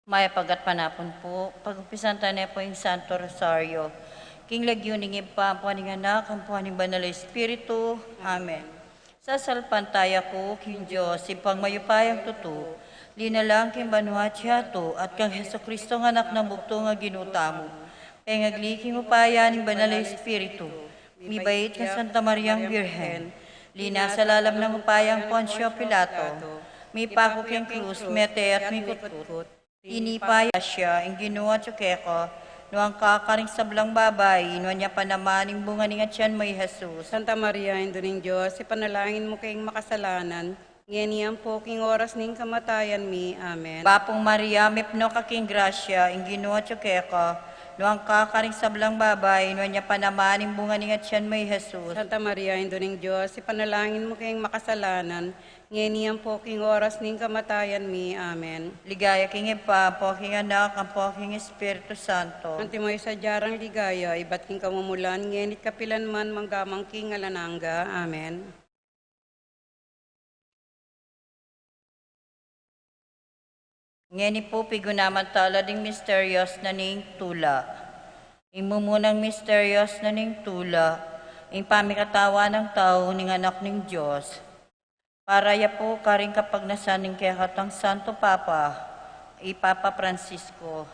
May pagat panapon po, pag-umpisan tayo po yung Santo Rosario. King Layug ning ipampo ning anak, ang po ning banal na Espiritu. Amen. Sasalpan tayo ko, King Diyos, ipang mayupayang tuto, linalang king banuhat siyato, at kang Heso Kristo ng anak ng bukto nga ginutamo. Kaya ngagliking upaya ning banal na Espiritu, mibait ka Santa Mariang Birhen, lina sa lalam ng upayang Poncio Pilato, mi pako king krus, mete at mi kutkut. Inipaya siya, ang ginawa tsukeko, no ang kakaring sablang babay, no niya panamaning bunga ni tiyan may Jesus. Santa Maria, Indo ng Diyos, ipanalangin mo kayong makasalanan, ngayon po king oras ning kamatayan mi. Amen. Bapong Maria, mipno kaking grasya, ang ginawa tsukeko, no ang kakaring sablang babay, no niya panamaning bunga ni tiyan may Jesus. Santa Maria, Indo ng Diyos, ipanalangin mo kayong makasalanan, ngayon po king oras ning kamatayan mi. Amen. Ligaya king ipa, po king anak, ang po king Espiritu Santo. Antimoy sa jarang ligaya, ibat king kamumulan, ngenit kapilan man manggamang king alananga. Amen. Ngeni po pigunaman tala ding misterios na ning tula. Imumunang misterios na ning tula, ang pamikatawa ng tao ning anak ning Diyos. Para ya po karing kapag nasaning kaya katang Santo Papa, Papa Francisco,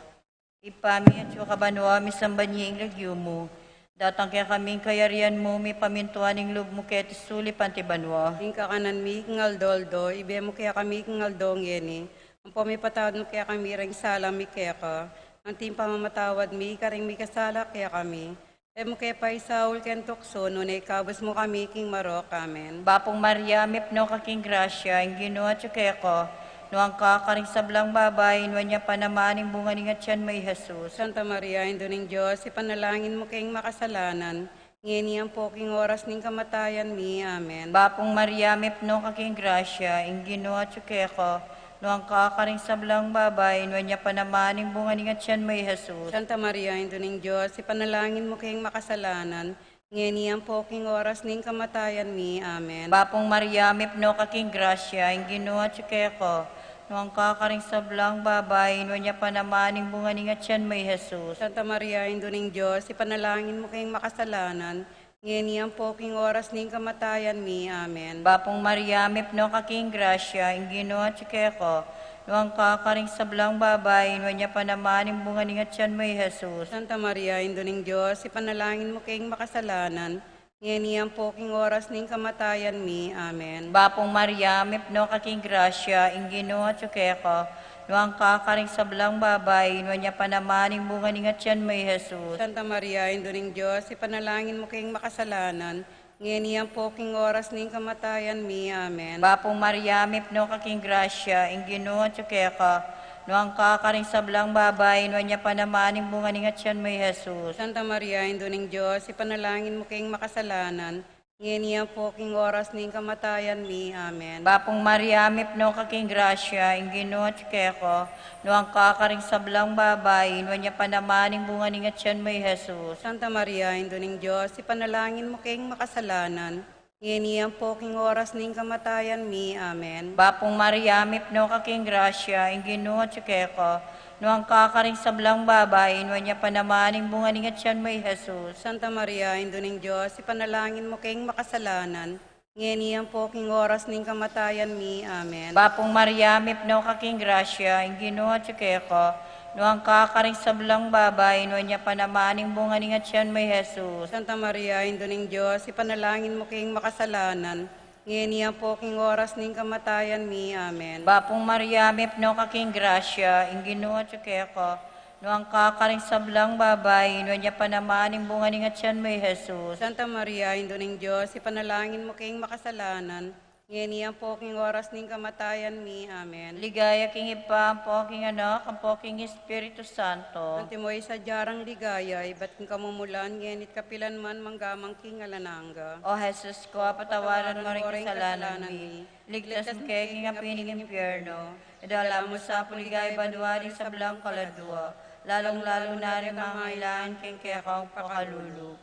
ipami at yung kabanwa misambanyi ang lagyo mo, datang kaya kaming kayarian mo, may pamintuan ng lug mo kaya tisuli pantibanwa. Ing kakanan mi king Aldoldo, ibe mo kaya kami king Aldo ngeni, ang pumipatawad mo kaya kami ring sala mi kaya ka, ang tim pamamatawad mi, karing mi kasala kaya kami. Mo kaya pa isaul ken tukso, nunay kabos mo kami king Marok. Amen. Bapong Maria, mipno kaking grasya, ang ginawa tsukeko, no ang kakaring sablang babay, no niya panamaning bunga ni tiyan may Jesus. Santa Maria, Indo ng Diyos, ipanalangin mo kayong makasalanan, ngayon po king oras ning kamatayan mi. Amen. Bapong Maria, mipno kaking grasya, ang ginawa tsukeko, no ang kakaring sablang babay, no niya panamaning bunga ni tiyan may Jesus. Santa Maria, Indo ng Diyos, ipanalangin mo kayong makasalanan, ngayon po king oras ning kamatayan mi. Amen. Bapong Maria, mipno kaking grasya, ang ginawa tsukeko, no ang kakaring sablang babay, no niya panamaning bunga ni tiyan may Jesus. Santa Maria, Indo ng Diyos, ipanalangin mo kayong makasalanan, ngayon po king oras ning kamatayan mi. Amen. Bapong Maria, mipno kaking grasya, ang ginawa tsukeko, no ang kakaring sablang babay, no niya panamaning bunga ni tiyan may Jesus. Santa Maria, Indo ng Diyos, ipanalangin mo kayong makasalanan, ngayon po king oras ning kamatayan mi. Amen. Bapong Maria, mipno kaking grasya, ang ginawa tsukeko, no ang kakaring sablang babay, no niya panamaning bunga ni tiyan may Jesus. Santa Maria, Indo ng Diyos, ipanalangin mo kayong makasalanan, ngayon po king oras ning kamatayan mi. Amen. Bapong Maria, mipno kaking grasya, ang ginawa tsukeko, no ang kakaring sablang babay, no niya panamaning bunga ni tiyan may Jesus. Santa Maria, Indo ng Diyos, ipanalangin mo kayong makasalanan, ngayon po king oras ning kamatayan mi. Amen. Bapong Maria, mipno kaking grasya, ang ginawa tsukeko, no ang kakaring sablang babay, no niya panamaning bunga ni tiyan may Jesus. Santa Maria, Indo ng Diyos, ipanalangin mo kayong makasalanan, ngayon po king oras ning kamatayan mi. Amen. Bapong Maria, mipno kaking grasya, ang ginawa tsukeko, no ang kakaring sablang babay, no niya panamaning bunga ni tiyan may Jesus. Santa Maria, Indo ng Diyos, ipanalangin mo kayong makasalanan, ngayon po king oras ning kamatayan mi. Amen. Bapong Maria, mipno kaking grasya, ang ginawa tsukeko, no ang kakaring sablang babay, no niya panamaning bunga ni tiyan may Jesus. Santa Maria, Indo ng Diyos, ipanalangin mo kayong makasalanan, ngayon po king oras ning kamatayan mi. Amen. Bapong Maria, mipno kaking grasya, ang ginawa tsukeko, no ang kakaring sablang babay, no niya panamaning bunga ni tiyan may Jesus. Santa Maria, Indo ng Diyos, ipanalangin mo kayong makasalanan, ngayon po king oras ning kamatayan mi. Amen. Ligaya king ipa, ang po king anak, ang po king Espiritu Santo. Antimoy sa jarang ligaya, ibat king kamumulan, ngenit kapilan man manggamang king alananga. O Jesus ko, patawaran mo rin kasalanan mi. Ligtas mo kay king apining impyerno. Idala mo sa puligay banwari sa blang kaladwa. Lalong-lalo na rin mga ilaan king kaya kang pakalulu.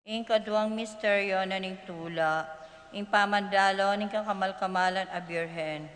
Ing kaduang misteryo na ning tula. Ing pamandalo ning kakamal-kamalan a Birhen.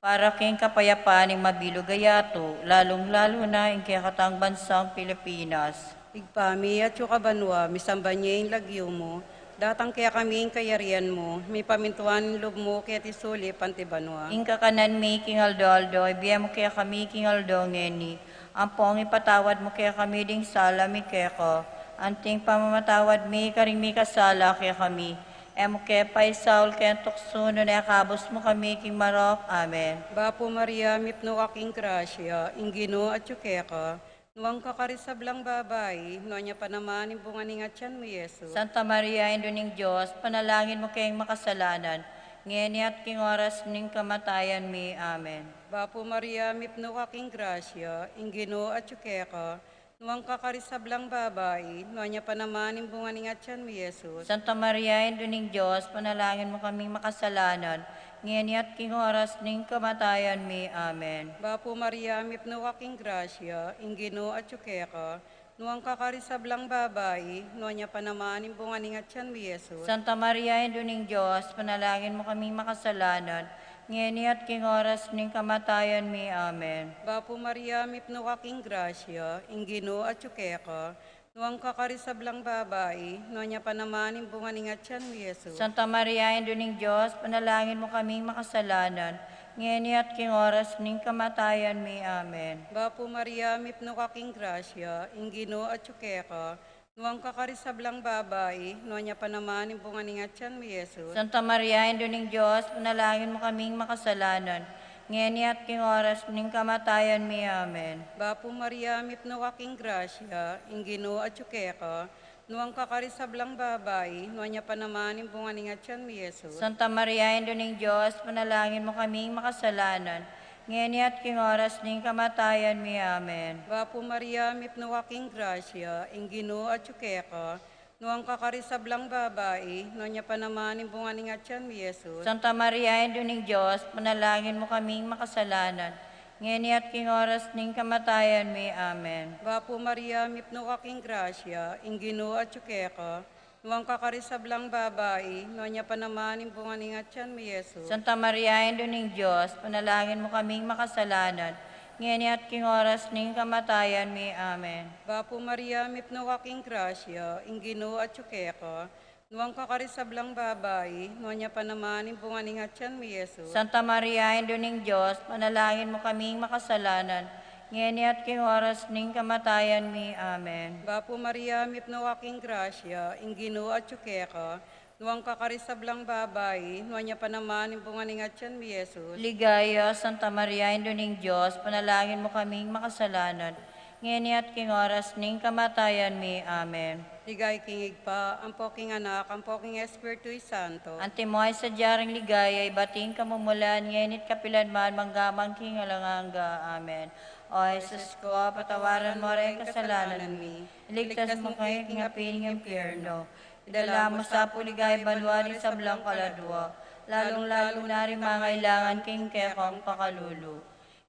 para king kapayapaan ng mabilugayato, lalong-lalo na ang kayakatang bansang Pilipinas. Igpami at yukabanwa, misambanyeng lagyo mo, datang kaya kaming kayarian mo, may pamintuan loob mo kaya tisuli pantibanwa. Inka kanan mi king Aldo, ibiyam mo kaya kami king Aldo ngeni, ang pong ipatawad mo kaya kami ding sala mi kaya ko, anting pamamatawad mi karing mi kasala kaya kami, mo kaya pay Saul kaya tukso no na kabos mo kami king Marok, Amen. Bapo Maria, mipno aking grasya, inggino at yukeka, nuwang kakarisablang babay, nonya pa naman imbungan ng atyan mo, Yesu. Santa Maria, Induning Diyos, panalangin mo kayong makasalanan, ngayon at king oras ning kamatayan mi, Amen. Bapo Maria, mipno aking grasya, inggino at yukeka, nuwang kakarisablang babay, nonya pa naman imbungan ng atyan mo, Yesu. Santa Maria, Induning Diyos, panalangin mo kaming makasalanan, ngayon at king oras ning kamatayan mi, Amen. Bapo Maria, mipno aking grasya, inggino at yukeka, nuwang kakarisablang babay, nonya pa naman imbungan ng atyan mo, Yesu. Santa Maria, Induning Diyos, panalangin mo kaming makasalanan, ngayon at king oras ning kamatayan mi, Amen. Bapo Maria, mipno aking grasya, inggino at yukeka, nuwang kakarisablang babay, nonya pa naman imbungan ng atyan mo, Yesu. Santa Maria, Induning Diyos, panalangin mo kaming makasalanan, ngayon at king oras ning kamatayan mi, Amen. Bapo Maria, mipno aking grasya, inggino at yukeka, nuwang kakarisablang babay, nonya pa naman imbungan ng atyan mo, Yesu. Santa Maria, Induning Diyos, panalangin mo kaming makasalanan, ngayon at king oras ning kamatayan mi, Amen. Bapo Maria, mipno aking grasya, inggino at yukeka, nuwang kakarisablang babay, nonya pa naman imbungan ng atyan mo, Yesu. Santa Maria, Induning Diyos, panalangin mo kaming makasalanan, ngayon at king oras ning kamatayan mi, Amen. Bapo Maria, mipno aking grasya, inggino at yukeka, nuwang kakarisablang babay, nonya pa naman imbungan ng atyan mo, Yesus. Santa Maria, Induning Diyos, panalangin mo kaming makasalanan, ngayon at king oras ning kamatayan mi, Amen. Bapo Maria, mipno aking grasya, inggino at yukeka, nuwang kakarisablang babay, nonya pa naman imbungan ng atyan mo, Yesus. Santa Maria, Induning Diyos, panalangin mo kaming makasalanan, ngayon at king oras ning kamatayan mi, Amen. Bapo Maria, mipno aking grasya, inggino at yukeka, nuwang kakarisablang babay, nonya pa naman imbungan ng atyan mo, Yesus. Santa Maria, Induning Diyos, panalangin mo kaming makasalanan, ngayon at king oras ning kamatayan mi, Amen. Bapo Maria, mipno aking grasya, inggino at yukeka, nuwang kakarisablang babay, nonya pa naman imbungan ng atyan mo, Yesus. Ligaya, Santa Maria, Induning Diyos, panalangin mo kaming makasalanan, ngayon at king oras ning kamatayan mi, Amen. Ligay kingig pa, ang poking anak, ang poking Espiritu Santo. Antimoy sa diyaring ligaya, ibating kamumulan, ngayon at kapilanman, manggamang king alanganga, Amen. O Jesus ko, patawaran mo rin kasalanan mi, iligtas mo kayo king apiling impyerno, idala mo sa puligay banwari sa blang kaladwa, lalong-lalo na rin mangailangan king kekong pakalulu.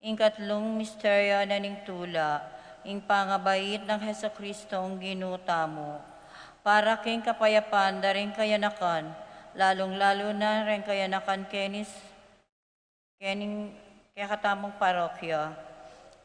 Ikatlong misteryo na ning tula, ing pangabait ng Heso Kristong ginuta mo. Para king kapayapaan da rin kayanakan, lalong-lalo na rin kayanakan kening katamong parokya.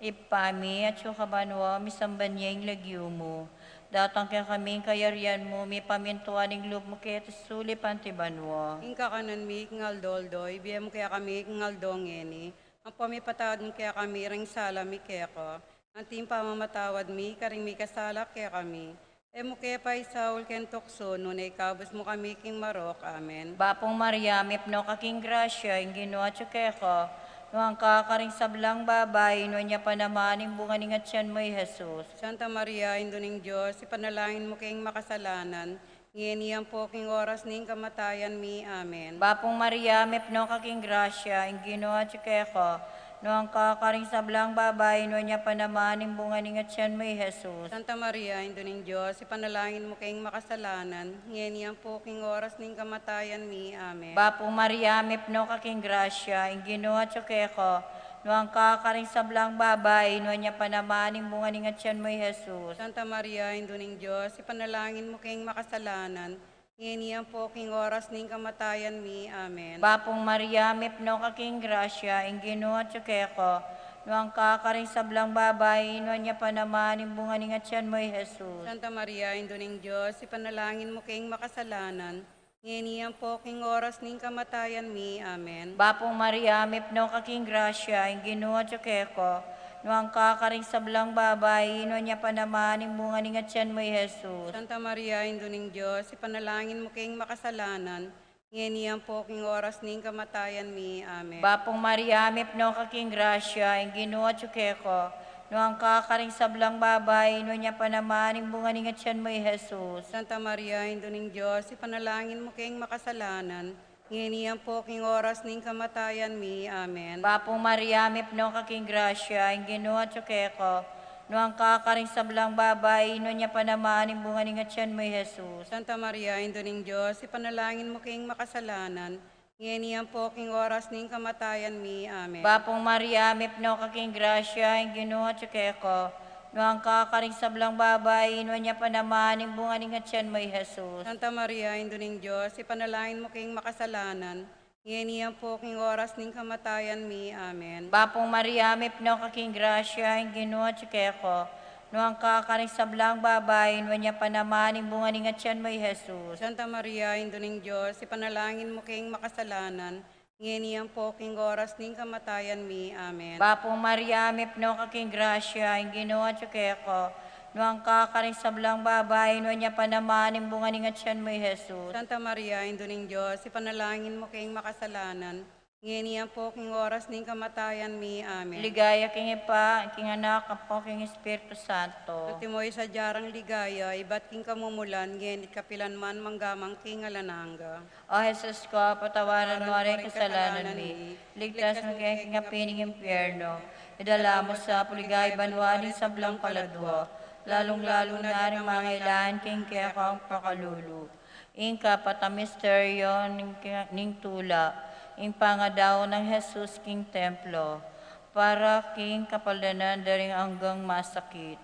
Ipami at yukabanwa, misambanyeng lagyo mo. Datang kaya kaming kayarian mo, may pamintuan ng loob mo kaya tisuli pantibanwa. Ingka kanan mi, Aldo, ibiyam kaya kami, Aldo ngeni. Ang pamipatawad mo kaya kami, ring sala mi kaya ko. Ang ting pamamatawad mi, karing mi kasala kaya kami. Mo kaya pa Saul ken tukso, nunay kabos mo kami king Marok, Amen. Bapong Maria, mipno kaking grasya, yung ginawa kaya ko. Nuang kakaring sablang babay, nuwan niya pa naman, imbungan ng atyan mo, Jesus. Santa Maria, Induning Diyos, ipanalangin mo kayong makasalanan, nginiyan po king oras ning kamatayan mi, Amen. Bapong Maria, mipno kaking grasya, yung ginawa kaya ko. Nuang kakaring sablang babay, nuwan niya pa naman, imbungan ng atyan mo, Jesus. Santa Maria, Induning Diyos, ipanalangin mo kayong makasalanan, nginiyan po king oras ning kamatayan mi, Amen. Bapong Maria, mipno kaking grasya, yung ginawa kaya ko. Nuang kakaring sablang babay, nuwan niya pa naman, imbungan ng atyan mo, Jesus. Santa Maria, Induning Diyos, ipanalangin mo kayong makasalanan, Ngeniyan po king oras ning kamatayan mi. Amen. Bapong Maria, mipno kaking grasya, ingino at tsukeko, nuang kakaring sablang babay, ino niya pa naman, imbunga ning at siyan mo'y Jesus. Santa Maria, Indo ning Diyos, ipanalangin mo king makasalanan. Ngeniyan po king oras ning kamatayan mi. Amen. Bapong Maria, mipno kaking grasya, ingino at tsukeko, nuang kakaring sablang babay, ino niya pa naman, imbunga ning at siyan mo'y Jesus. Santa Maria, Indo ning Diyos, ipanalangin mo king makasalanan. Ngeniyan po king oras ning kamatayan mi. Amen. Bapong Maria, mipno kaking grasya, ingino at tsukeko, nuang kakaring sablang babay, ino niya pa naman, imbunga ning at siyan mo'y Jesus. Santa Maria, Indo ning Diyos, ipanalangin mo king makasalanan. Ngeniyan po king oras ning kamatayan mi. Amen. Bapong Maria, mipno kaking grasya, ingino at tsukeko, nuang kakaring sablang babay, ino niya pa naman, imbunga ning at siyan mo'y Jesus. Santa Maria, Indo ning Diyos, ipanalangin mo king makasalanan. Ngeniyan po king oras ning kamatayan mi. Amen. Bapong Maria, mipno kaking grasya, ingino at tsukeko, nuang kakaring sablang babay, ino niya pa naman, imbunga ning at siyan mo'y Jesus. Santa Maria, Indo ning Diyos, ipanalangin mo king makasalanan. Ngeniyan po king oras ning kamatayan mi. Amen. Bapong Maria, mipno kaking grasya, ingino at tsukeko, nuang kakaring sablang babay, ino niya pa naman, imbunga ning at siyan mo'y Jesus. Santa Maria, Indo ning Diyos, ipanalangin mo king makasalanan. Ngeniyan po king oras ning kamatayan mi. Amen. Bapong Maria, mipno kaking grasya, ingino at tsukeko, nuang kakaring sablang babay, ino niya pa naman, imbunga ning at siyan mo'y Jesus. Santa Maria, Indo ning Diyos, ipanalangin mo king makasalanan. Ngeniyan po king oras ning kamatayan mi. Amen. Ligaya king Ipa, king Anak, apo king Espiritu Santo. Timoy sa jarang ligaya, ibat king kamumulan, ngenit kapilan man manggamang king alananga. O Jesus ko, patawaran mo rin kasalanan mi. Ligtas mo kaya king apining impyerno. Idala mo sa puligay banwaning sablang paladwa. Lalong-lalo na rin mga ilan king kaya kang pakalulu. Ingka patamisteryo ning tula. Ing pangadaw ng Jesus king templo. Para king kapaldanan daring anggang masakit.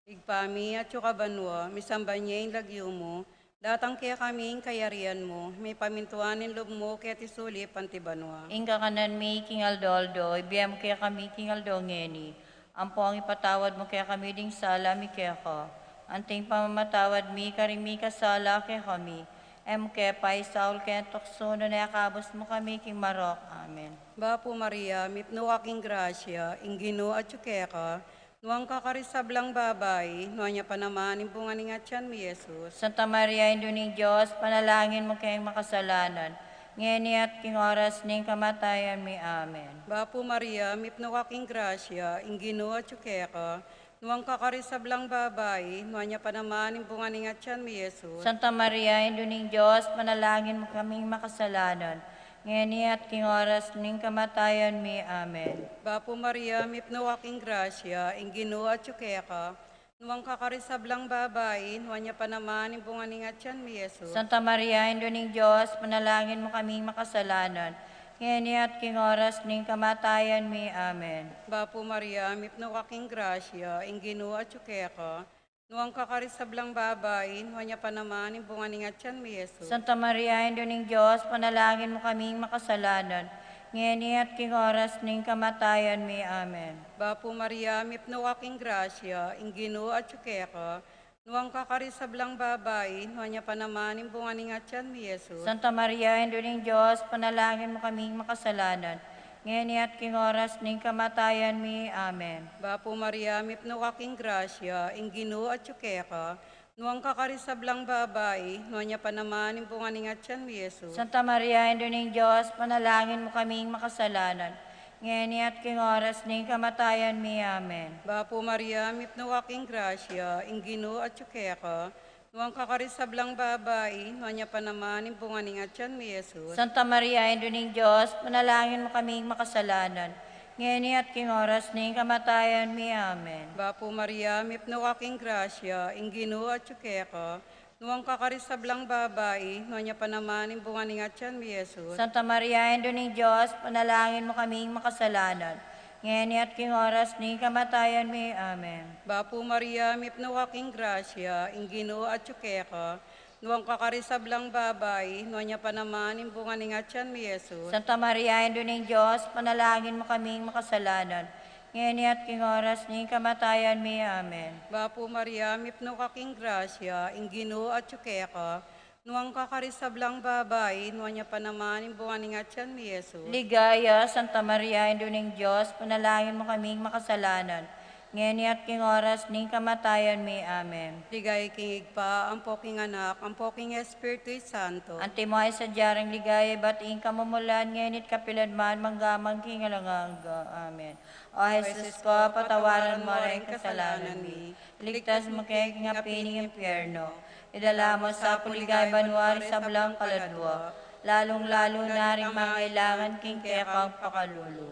Igpami at yukabanwa, misamba niya yung lagyo mo, datang kaya kaming kayarian mo, may pamintuanin loob mo kaya tisuli pantibanwa. Ingka kanan mi king Aldoldo, ibiyam kaya kami king Aldo ngeni. Ampo ang ipatawad mo kaya kami ding sala mi kaya ka. Anting pamamatawad mi karing mi kasala kaya kami. Kaya pa isaul kaya tukso na nakabos mo kami king Marok. Amen. Bapo Maria, mipno aking grasya, ingino at yukeka, nuang kakarisablang babay, nuanya pa naman imbungan ni ngatyan mi Jesus. Santa Maria, Indo ning Diyos, panalangin mo kayong makasalanan. Ngeni at king oras ning kamatayan mi. Amen. Bapo Maria, mipno aking grasya, ingino at yukeka, nuang kakarisablang babay, nuanya pa naman imbungan ni ngatyan mi Jesus. Santa Maria, Indo ning Diyos, panalangin mo kaming makasalanan. Ngeni at king oras ning kamatayan mi. Amen. Bapo Maria, mipno aking grasya, ingino at yukeka, nuang kakarisablang babay, nuanya pa naman imbungan ni ngatyan mi Jesus. Santa Maria, Indo ning Diyos, panalangin mo kaming makasalanan. Ngeni at king oras ning kamatayan mi. Amen. Bapo Maria, mipno aking grasya, ingino at yukeka, nuang kakarisablang babay, nuanya pa naman imbungan ni ngatyan mi Jesus. Santa Maria, Indo ning Diyos, panalangin mo kaming makasalanan. Ngeni at king oras ning kamatayan mi. Amen. Bapo Maria, mipno aking grasya, ingino at yukeka, nuang kakarisablang babay, nuanya pa naman imbungan ni ngatyan mi Jesus. Santa Maria, Indo ning Diyos, panalangin mo kaming makasalanan. Ngeni at king oras ning kamatayan mi. Amen. Bapo Maria, mipno aking grasya, ingino at yukeka, nuang kakarisablang babay, nuanya pa naman imbungan ni ngatyan mi Jesus. Santa Maria, Indo ning Diyos, panalangin mo kaming makasalanan. Ngeni at king oras ning kamatayan mi. Amen. Bapo Maria, mipno aking grasya, ingino at yukeka, nuang kakarisablang babay, nuanya pa naman imbungan ni ngatyan mi Jesus. Santa Maria, Indo ning Diyos, panalangin mo kaming makasalanan. Ngeni at king oras ning kamatayan mi. Amen. Bapo Maria, mipno aking grasya, ingino at yukeka, nuang kakarisablang babay, nuanya pa naman imbungan ni ngatyan mi Jesus. Santa Maria, Indo ning Diyos, panalangin mo kaming makasalanan. Ngeni at king oras ning kamatayan mi. Amen. Bapo Maria, mipno aking grasya, ingino at yukeka, Nuwang kakarisablang babay, nuwan niya pa naman, imbungan ni Ngatyan mi Jesus. Santa Maria, Ina ng Diyos, panalangin mo kaming makasalanan, ngayon at king oras ni kamatayan mi. Amen. Bapo Maria, mipno kaking grasya, ing Guinu at tsukeka, nuwang kakarisablang babay, nuwan niya pa naman, imbungan ni Ngatyan mi Jesus. Ligaya, Santa Maria, Ina ng Diyos, panalangin mo kaming makasalanan, ngayon at king oras ni kamatayan mi. Amen. Ligay kingig pa, ang poking anak, ang poking Espiritu Santo. Antimo ay sadyarang ligaya, batiin kamumulan, ngayon at kapilan man, manggamang kingalanganga. Amen. O Jesus ko, patawaran mo rin kasalanan mi. Iligtas mo kay kingapining impyerno. Idala mo sa puligay banwari sa blang kaladwa. Lalong-lalo na rin mangailangan king kekang pakalulu.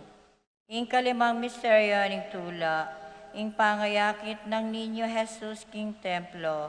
Ing kalimang misteryo ng tula. Ing pangayakit ng Ninyo Jesus king templo.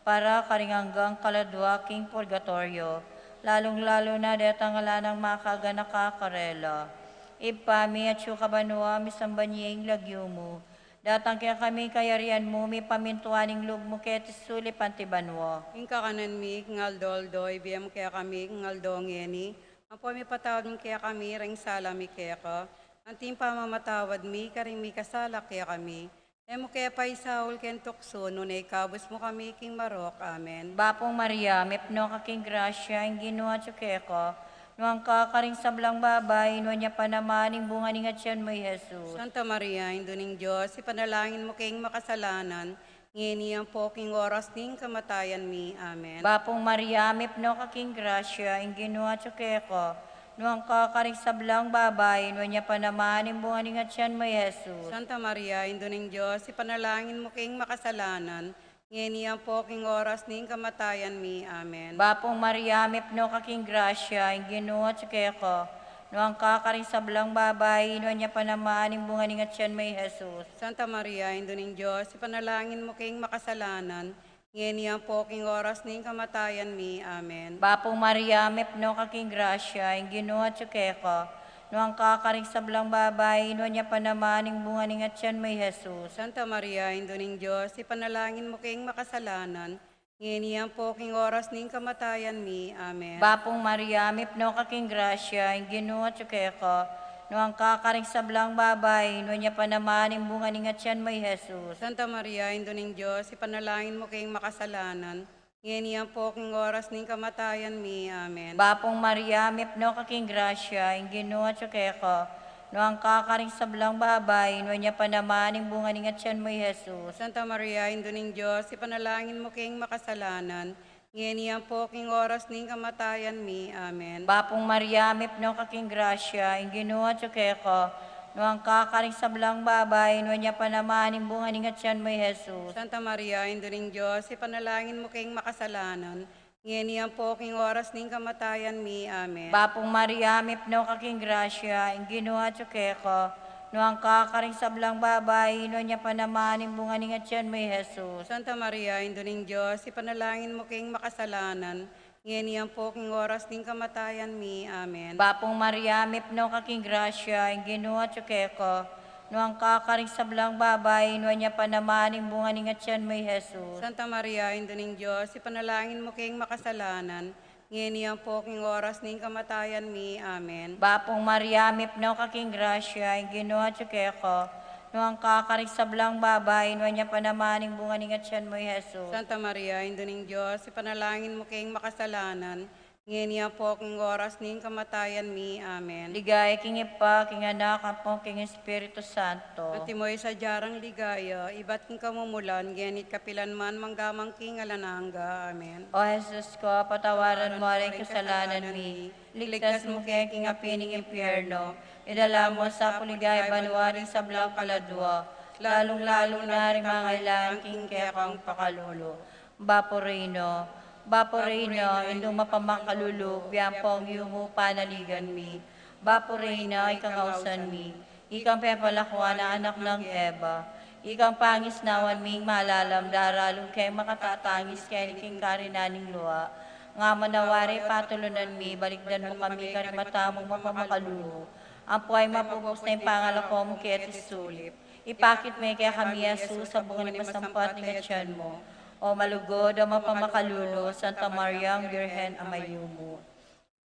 Para karinganggang kaladwa king purgatorio. Lalong-lalo na detang ng makaga nakakarela. Ipami at syukabanwa misambanyeng lagyumo. Datang kaya kami kayarian mo, mi pamintuaning lug mo ketis suli pantibanwa. Ing kakanan mi, ngaldoldo, ibiyam kaya kami, ngaldongeni. Ang po mi patawad mo kaya kami, ring salami kaya ka. Ang timpa mamatawad mi, karing mi kasala kaya kami. Emo kaya pa isaul ken tukso, nunay kabus mo kami king marok. Amen. Bapong Maria, mipno kaking grasya, ang Ginoo at tsukeko, nuang kakaring sablang babay, nuwan niya pa naman, ing bunga ni ngatyan mo, Jesus. Santa Maria, Induning Diyos, ipanalangin mo kayong makasalanan, ngini ang poking oras ning kamatayan mi. Amen. Bapong Maria, mipno kaking grasya, ang Ginoo at tsukeko, nuang kakaring sablang babay, nuwan niya pa naman, ing bunga ni ngatyan mo, Jesus. Santa Maria, Induning Diyos, ipanalangin mo kayong makasalanan, ngini ang poking oras ning kamatayan mi. Amen. Bapong Maria, mipno kaking grasya, ang Ginoo at tsukeko, nuang kakaring sablang babay, nuwan niya pa naman, ing bunga ni ngatyan mo, Jesus. Santa Maria, Induning Diyos, ipanalangin mo kayong makasalanan, ngini ang poking oras ning kamatayan mi. Amen. Bapong Maria, mipno kaking grasya, ang Ginoo at tsukeko, nuang kakaring sablang babay, nuwan niya pa naman, ing bunga ni ngatyan mo, Jesus. Santa Maria, Induning Diyos, ipanalangin mo kayong makasalanan, ngini ang poking oras ning kamatayan mi. Amen. Bapong Maria, mipno kaking grasya, ang Ginoo at tsukeko, nuang kakaring sablang babay, nuwan niya pa naman, ing bunga ni ngatyan mo, Jesus. Santa Maria, Induning Diyos, ipanalangin mo kayong makasalanan, ngini ang poking oras ning kamatayan mi. Amen. Bapong Maria, mipno kaking grasya, ang Ginoo at tsukeko, nuang kakaring sablang babay, nuwan niya pa naman, ing bunga ni ngatyan mo, Jesus. Santa Maria, Induning Diyos, ipanalangin mo kayong makasalanan, ngini ang poking oras ning kamatayan mi. Amen. Bapong Maria, mipno kaking grasya, ang Ginoo at tsukeko, nuang kakaring sablang babay, nuwan niya pa naman, ing bunga ni ngatyan mo, Jesus. Santa Maria, Induning Diyos, ipanalangin mo kayong makasalanan, ngini ang poking oras ning kamatayan mi. Amen. Bapong Maria, mipno kaking grasya, ang Ginoo at tsukeko, nuang kakaring sablang babay, nuwan niya pa naman, ing bunga ni ngatyan mo, Jesus. Santa Maria, Induning Diyos, ipanalangin mo kayong makasalanan, ngini ang poking oras ning kamatayan mi. Amen. Bapong Maria, mipno kaking grasya, ang Ginoo at tsukeko, nuang kakaring sablang babay, nuwan niya pa naman, ing bunga ni ngatyan mo, Jesus. Santa Maria, Induning Diyos, ipanalangin mo kayong makasalanan, ngini ang poking oras ning kamatayan mi. Amen. Bapong Maria, mipno kaking grasya, ang Ginoo at tsukeko, nuang kakaring sablang babay, nuwan niya pa naman, ing bunga ni ngatyan mo, Jesus. Santa Maria, Induning Diyos, ipanalangin mo kayong makasalanan, ngini ang poking oras ning kamatayan mi. Amen. Ligaya king Ipa, king Anak, ang king Espiritu Santo. At timoy sa jarang ligaya, ibat king kamumulan, genit kapilan man manggamang king alananga. Amen. O Jesus ko, patawaran mo rin kasalanan mi. Ligtas mo kay king apining impyerno. Idala mo sa puligay banwaring sa blang kaladwa. Lalong-lalo na rin mangailangan king kekang pakalulo. Baporino, Baporino, indong mapamakalulu, biyampong yumu panaligan mi. Baporino, ikangausan mi. Ikang pepalakuan na anak ng Eva. Ikang pangis nawan ming malalam, daralong kay makatatangis kay king karinaning luwa. Nga manawari patulunan mi, baligdan mo kami karimatamong mapamakalulu. Ang puay mapubos na yung pangalako mo kaya tisulip. Ipakit mo kaya kami, Jesus, sa bunga ni masampat ni ngatyan mo. O malugod o mapamakalulo, Santa Mariang Birhen Amayumo.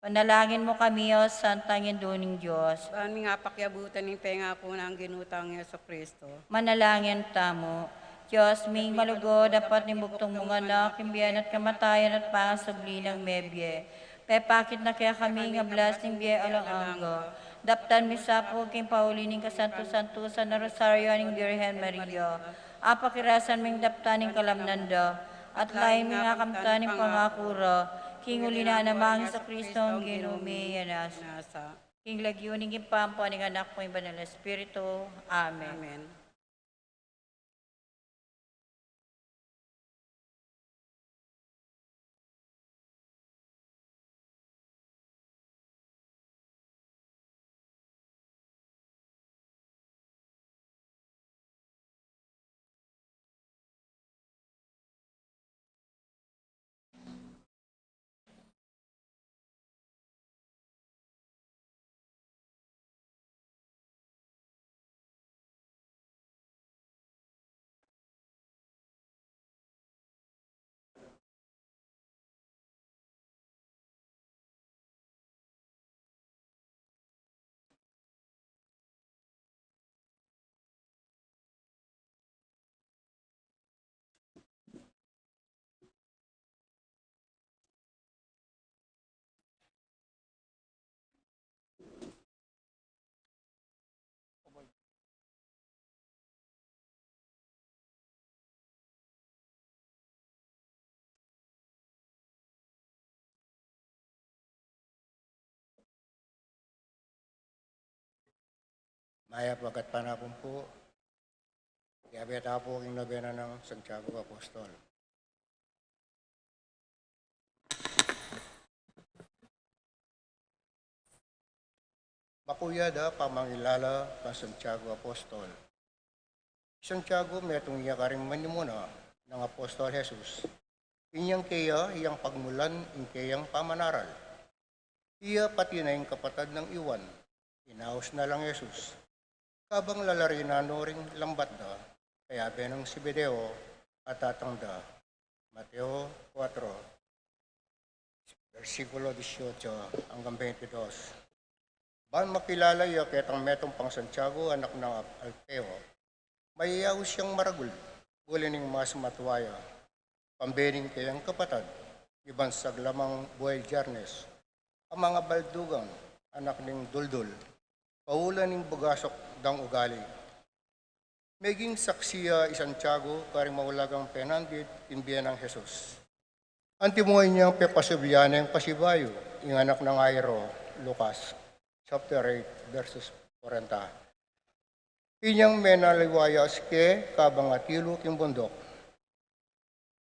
Panalangin mo kami, O Santang Induning Diyos. Baan mi nga pakyabutan ng penga po ng ginutang Yeso Kristo. Manalangin tamo. Diyos, ming malugod, dapat nimbugtong mga anak, imbiyan at kamatayan at pangasabli ng mebye. Pepakit na kaya kami nga blas ng biye alang anggo. Daptan mi sapo king paulining kasanto-santo sa na Rosario aning Birhen Maria. Apakirasan ming daptaning kalamnanda. At lain mi nga kamtaning pangakura. King ulina namangin sa Kristo ang ginumi yanas. Nasa. King lagyuning impampo aning anak mo yung banal na Espiritu. Amen. Amen. Maya pagkat panapon po, iabeta po ang nobena ng Santiago Apostol. Makuyada pamangilala pa Santiago Apostol. Santiago metong iya karing manimuna ng Apostol Jesus. Inyang kaya, iyang pagmulan, kayang pamanaral. Iya pati na yung kapatad ng iwan. Inaos na lang Jesus. Kabang lalarinano ring lambat da, kaya benang si Bedeo at tatangda. Mateo 4, versikulo 18 hanggang 22. Ban makilala iya ketang metong pang Santiago, anak ng Alfeo. Mayayaw siyang maragul, gulining mas matuwaya. Pambening kayang kapatad, ibang saglamang buhay jarnes. Ang mga baldugang, anak ning duldul, paulan ning bugasok dang ugali. Meging saksiya Santiago, karing maulagang penandit, imbiyan ng Jesus. Antimuhay niyang pepasubyana yung pasibayo, yung anak ng Airo, Lucas, chapter 8, verses 40. Inyang menaliwayas ke kabang atilo king bundok.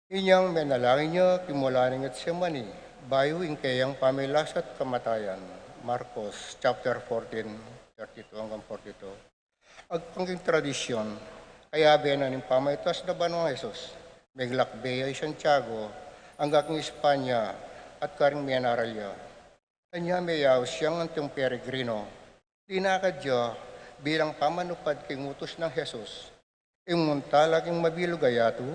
Inyang menalangin niya kimulaning at semani, bayo ing kayang pamilas at kamatayan. Marcos, chapter 14, 32 hanggang 42. Agpangking tradisyon, kaya benan ng pamaitas na banong Jesus, meglakbay ay Santiago, ang aking Espanya at karing menaralya. Kanya mayaw siyang antong peregrino, tinakadya bilang pamanupad kay ngutos ng Jesus, imuntalag yung mabilugayatu,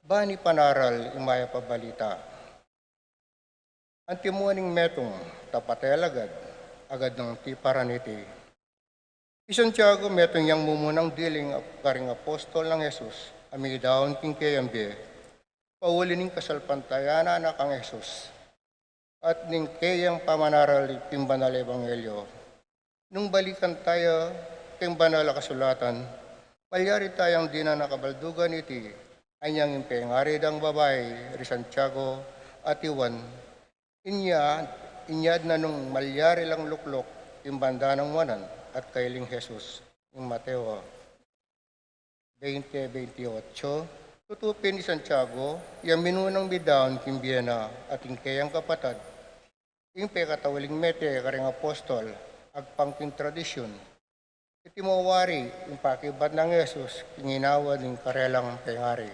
bani panaral yung maya pabalita. Antimuaning metong tapatay agad ng tiparaniti. Santiago metong yang mumunang diling karing apostol ng Jesus, amidaon king kayambe, pauli ning kasalpantayana na kang Jesus, at ning kayang pamanaral king banal ebanghelyo. Nung balikan tayo king banal kasulatan, malyari tayong di na nakabaldugan iti, anyang impengari dang babae, ri Santiago at iwan, inyad na nung malyari lang luklok, imbanda ng wanan, at kailing Jesus, yung Mateo 20:28, tutupin ni Santiago, yung minunang bidaon kimbiena at kayang kapatad, yung pekatawaling mete karing apostol, agpangking tradisyon. Iti mawari, yung pakibat ng Jesus, kinginawa ng karelang pengari.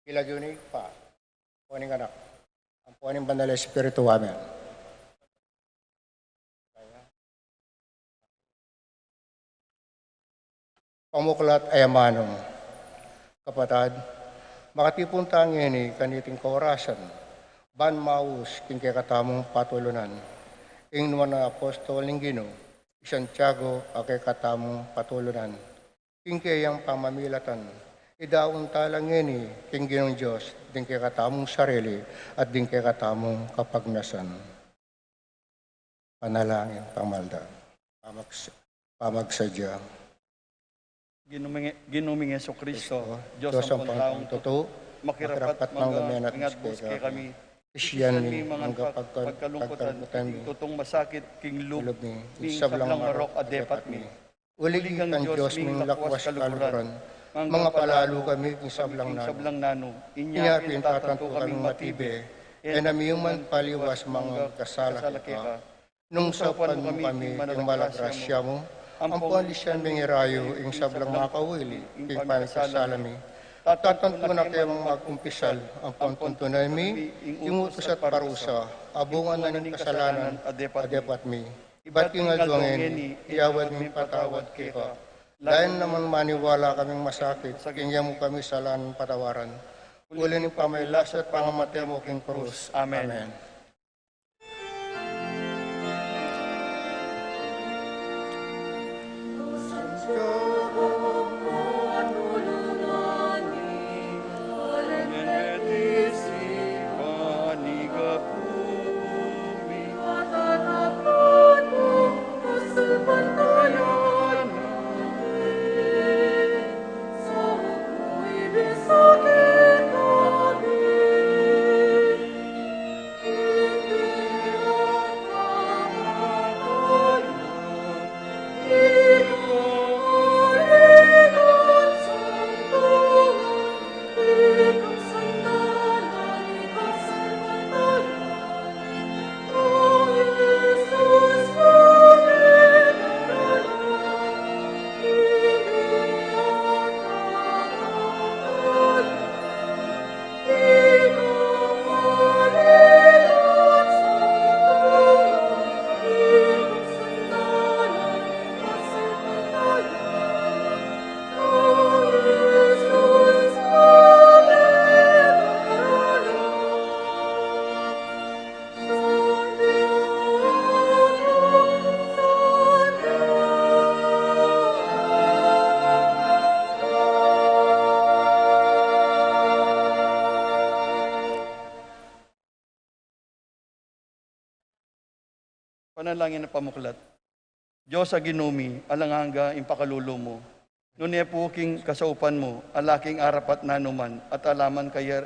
Ilagyunig pa, puning anak, ang puning banal Espiritu, amen. pamuklat ay amanong. Kapatad, makatipon tangin kaniting kaorasan, ban maus king katamong patulunan. Ing naman na Apostol ning Guinu, Santiago akay katamong patulunan. King kayang pamamilatan, idaon talang king Ginong Diyos, din kay katamong sarili at din kay katamong kapagnasan. Panalangin, pamalda, pamagsadya. Ginuming Yeso Kristo, Diyos ang taong totoo, makirapat mga ingatbus kay kami, Isiyan ni mga pagkalungkutan, tutong masakit, king lub, ming sablang marok adepat mi. Ulig ang Diyos ming lakwas kaluran, mga palalo kami king sablang nano. Inya pintatanto kaming matibe, enamiyuman paliwas mga kasala ka. Nung sapan mo kami, yung malagrasya mo, ang pualisyan ming irayo, yung sablang makawili, king panagkasalami. Tatanto na kayo mag-umpisal, ang pantuntunan mi, yung utos at parusa, abungan na ng kasalanan, adepat mi. Iba't kingalduangin, iawad mi patawad kika. Lain naman maniwala kaming masakit, kingya mo kami salan patawaran. Uli ng pamaylas at pangamatay mo king krus. Amen. Panalangin na pamuklat. Diyos sa ginumi, alanganga impakalulo mo. Nune po king kasaupan mo, alaking arapat nanuman, at alaman kaya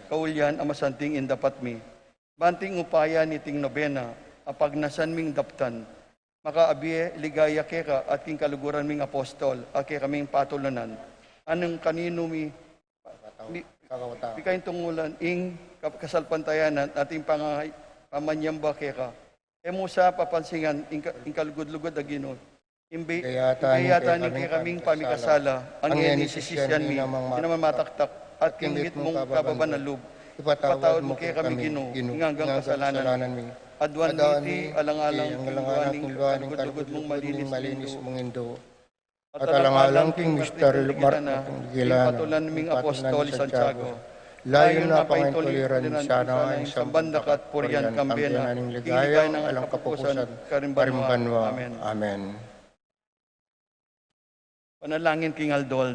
kaulyan amasanting indapat mi. Banting upaya ni ting nobena, apag nasan ming daptan. Makaabiye ligaya keka at king kaluguran ming apostol, ake kaming patulanan. Anong kanino mi, pikain tungulan, ing kasalpantayanan, ating pamanyamba keka. Musa papansingan, inkalugod-lugod na Ginoo. Ikayata ni kaming pamikasala, ang ngeni sisisyan mi, inamamataktak, at kinggit mong kababan na lub. Ipatawad mo kay kami Ginoo, inganggang kasalanan mi. Adwan niti, alang-alang, kingluaning kalugod mong malinis mong indo. At alang-alang king misteryo patulan ming apostol Santiago. Layon na pangintoliran sana ang sambandak at purian kambena, ligaya ng alang kapupusan, karimbanwa. Amen. Panalangin king Aldo.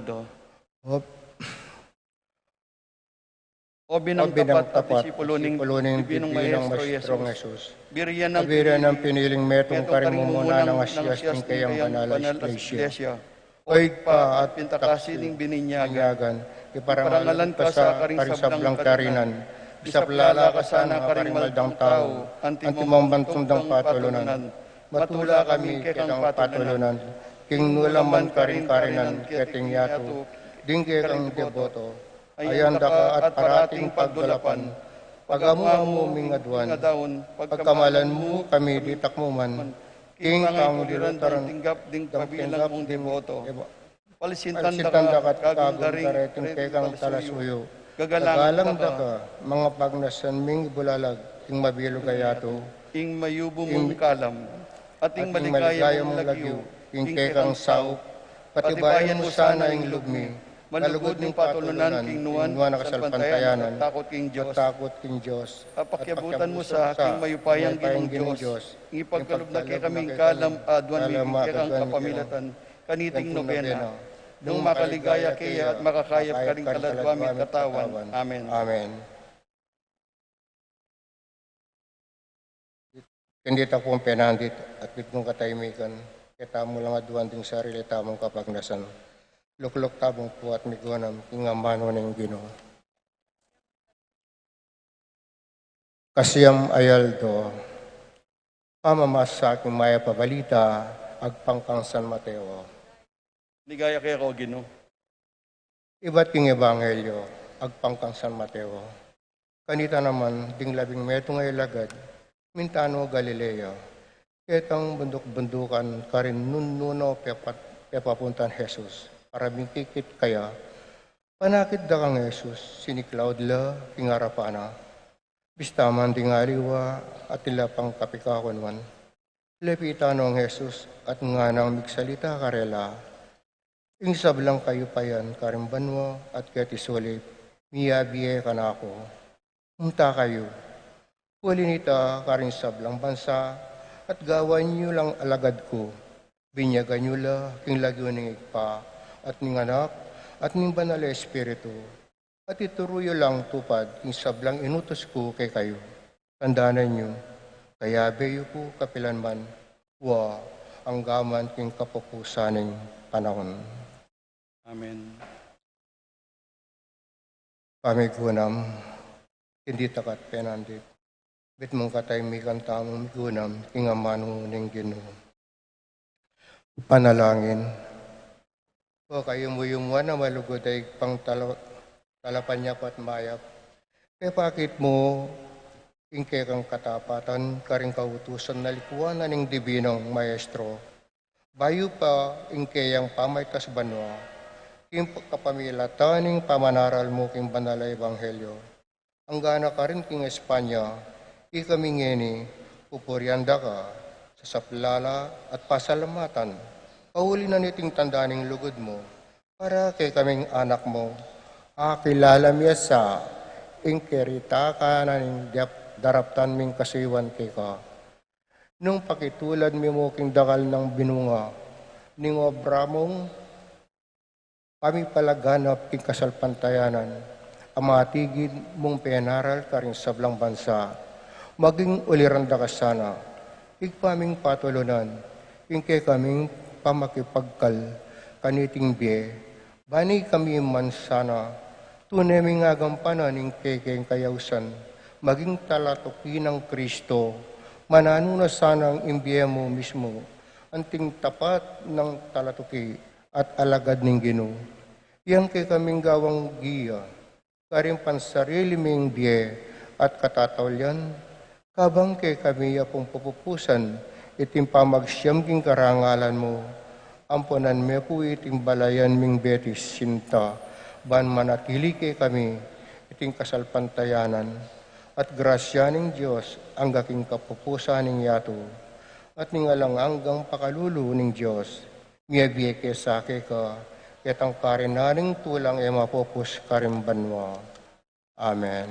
O binang tapat, disipulo ning Dibinong Maestro Jesus. Biriyan ng piniling metong karimumuna ng asyas king kayang banal Iglesia. Oig pa at pintakasining bininyagan. Iparangalan ka sa karing sablang karinan. Bisaplala ka sana karing maldang tao. Antimong bantundang patulunan. Matula kami kekang patulunan. King nulaman karing karinan keting yato. Dingke kang deboto. Ayanda ka at parating paggulapan. Pagamu mingadwan. Pagkamalan mo kami ditakmuman. King kang dilutaran ding pabilang mong deboto. Palisintan da ka at kagundariting kekang talasuyo. Gagalang da ka, mga pagnasan ming bulalag, ing mabilog kayato. Ing mayubo mong kalam, at ing maligaya mong lagyo, ing kekang saop. Patibayan mo sana ang lugmi, malugod ng patulunan king nuwan na kasalpantayanan, takot king Diyos. Apakyabutan mo sa aking mayupayang ginong Diyos, ipagkalob na kay kaming kalam adwan bibigyan ang kapamilatan, kaniting nobena, nung makaligaya kaya at makakayap karing kaladwamit katawan. Amen. Amen. Hindi ta po ang penandit at bitmong kataymikan, kita mo lang aduan ting sarili tamong kapagnasan. Luklok tabong po at migunam, ingamano ng Guinu. Kasiyam Aldo, pamamas sa aking maya pabalita, agpangkang San Mateo. Ligaya kaya ko, Guinu. Iba't king ebanghelyo, agpangkang San Mateo. Kanita naman, ding 10 metong ay lagad, Mintano, Galilea. Ketang bunduk-bundukan karin nuno pepapuntan Jesus. Parabing kikit kaya, panakit da kang Jesus, siniklaud la, pingarapana. Bistaman dingaliwa at tila pang kapikakonwan. Lepitano ang Jesus at nga nang migsalita karela. Ing sablang kayo payan karimbanwa at katisulip, miyabiye ka na ako. Munta kayo. Kulinita karing sablang bansa, at gawan niyo lang alagad ko. Binyagan niyo la, king lagyo ning ikpa, at ning anak, at ning banal espiritu. At ituruyo lang tupad, king sablang inutos ko kay kayo. Tandaanan niyo, kaya beyo ko kapilanman, wa ang gaman king kapupusaning panahon. Amen. Pamigunam, hindi takat penandit. Bit mong kataymikan tamong migunam, ingamano ng Guinu. Panalangin. O kayo mo yung na malugod ay pang talapan niya at mayap. Kaya bakit mo ingke kang katapatan, karing kautusan na likuan na ng dibinong maestro. Bayo pa ingke yang pamaytas banwa, king kapamilatan ng pamanaral mo king banal na ebanghelyo. Ang gana ka rin king Espanya, ikaming ngeni, pupuryanda ka sa saplala at pasalamatan. Pauli na niting tandaning lugod mo, para kay kaming anak mo, kilala miya sa ingkerita ka na ning daraptan ming kasiwan kay ka. Nung pakitulad mi mo king dakal ng binunga, ning obra mong kami palaganap king kasalpantayanan, amatigid mong penaral karing sablang bansa, maging uliranda ka sana, igpaming patulunan, ingke kaming pamakipagkal, kaniting biye, bani kami man sana, tunay ming agampanan ingke keng kayausan, maging talatuki ng Kristo, manano na sana ang imbiye mo mismo, anting tapat ng talatuki at alagad ng Guinu. Yang kay kaming gawang giya, karing pansarili ming biye at katatawlyan, kabang kay kami apong pupupusan, iting pamagsyam king karangalan mo, ampunan me po iting balayan ming betis sinta, ban manatili kay kami, iting kasalpantayanan, at grasya ng Diyos ang gaking kapupusan ng yato, at ningalang hanggang pakalulu ng Diyos, miyabiye kay sake ka, ketang karinaning tulang e mapupus karimbanwa. Amen.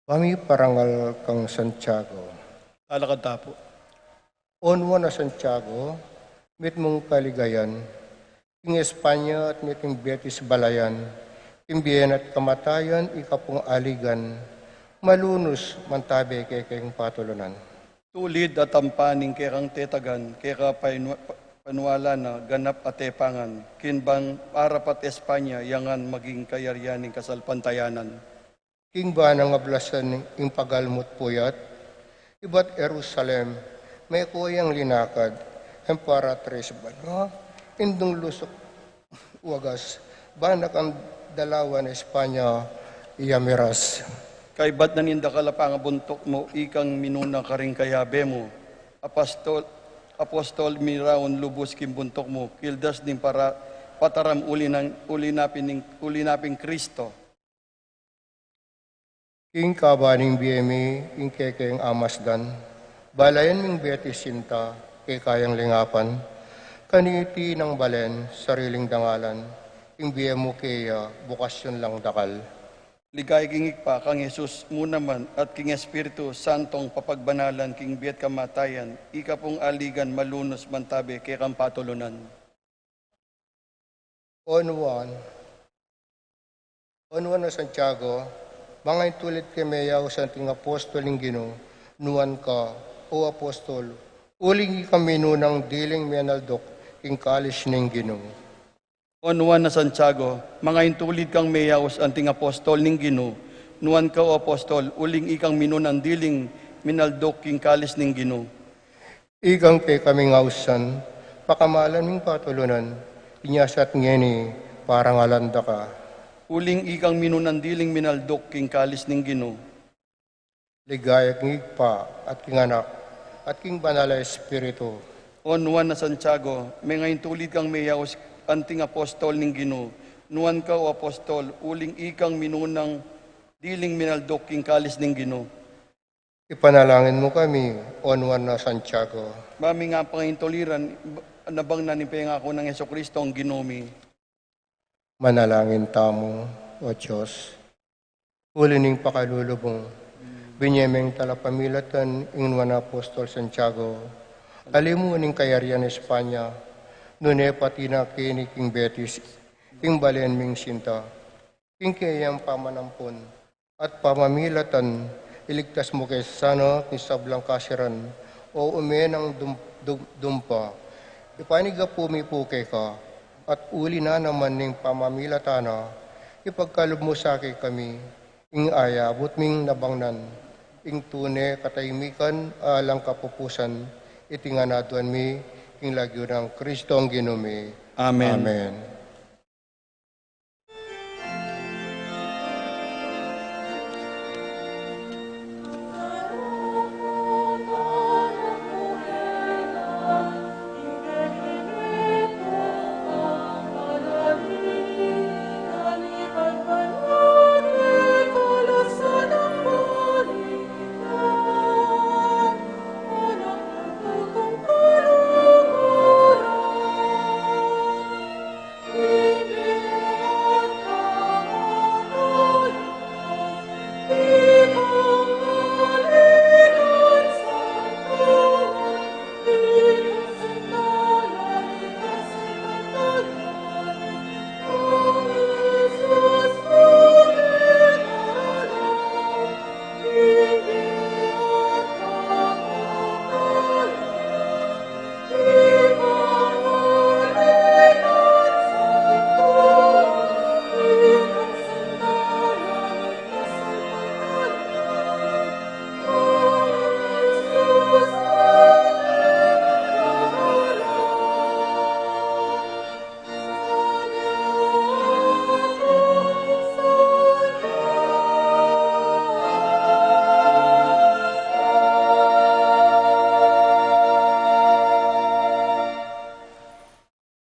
Kami parangal kang Santiago. Alakad tapo. Onwa na Santiago, mit mong kaligayan, king Espanya at miting Betis balayan, imbiyen at kamatayan, ikapong aligan, malunos mantabe kay kayong patulunan. Tulid at tampaning kay kang tetagan, kay ka panuala na ganap at tepangan, kinbang parapat Espanya, yangan maging kayaryaning kasalpantayanan. King ba ng ablasan ng pagalmot puyat, iba't Jerusalem, may kuyang linakad, emparatres ba, no? Indong lusok wagas, banak ang dalawa na Espanya, iyamiras. Kay ba't naninda kalapang buntok mo, ikang minuna ka rin kayabe mo, Apostol miraon lubos kim buntok mo, kildas din para pataram ulinaping Kristo. King kabaning BME, king kekeng amasdan, balayan ming betis sinta, kay kayang lingapan, kaniti ng balen, sariling dangalan, imbiya mo kaya bukasyon lang dakal. Ligay kingik pa kang Jesus muna man at king Espiritu Santong papagbanalan king biat kamatayan, ika pong aligan malunos mantabi kay kang patulunan. On one na Santiago, mga intulit kay Mayaw Santing Apostol ng Guinu, nuan ka, o Apostol, uling kami nunang diling menaldok, king kalis ng Guinu. On one na Santiago, mga intulid kang Mayaw Santing Apostol ng Guinu, nuan ka o Apostol, uling ikang minunan diling minaldok king kalis ng Guinu. Igang kay kaming ausan, pakamalan ng patulunan, inyasat ngeni, parang alanda ka. Uling ikang minunan diling minaldok king kalis ng Guinu. Ligaya king igpa at king anak, at king banal na Espiritu. On one na Santiago, may ngayon tulid kang Mayaw anting Apostol ng Guinu, nuan ka o Apostol, uling ikang minunang diling minaldok king kalis ng Guinu. Ipanalangin mo kami, on one na Santiago. Mami nga pangintuliran, nabang nanipay nga ako ng Jesucristo ang Ginomi. Manalangin tamo, O Diyos. Ulining pakalulubong, binyemeng talapamilatan ingwan Apostol Santiago, alimuning kayarian Espanya, nune patina kini king Betis, king balen ming sinta, king kayang pamanampon, at pamamilatan, iligtas mo kay sana ni sablang kasiran, o umenang dumpa, ipaniga pumipuke ka, at uli na naman ning pamamilatana, ipagkalob mo sa akin kami, ing aya, butming nabangnan, ing tune kataymikan, alang kapupusan, itinganaduan mi, ing lagyo ng Kristo ang Ginumi. Amen. Amen.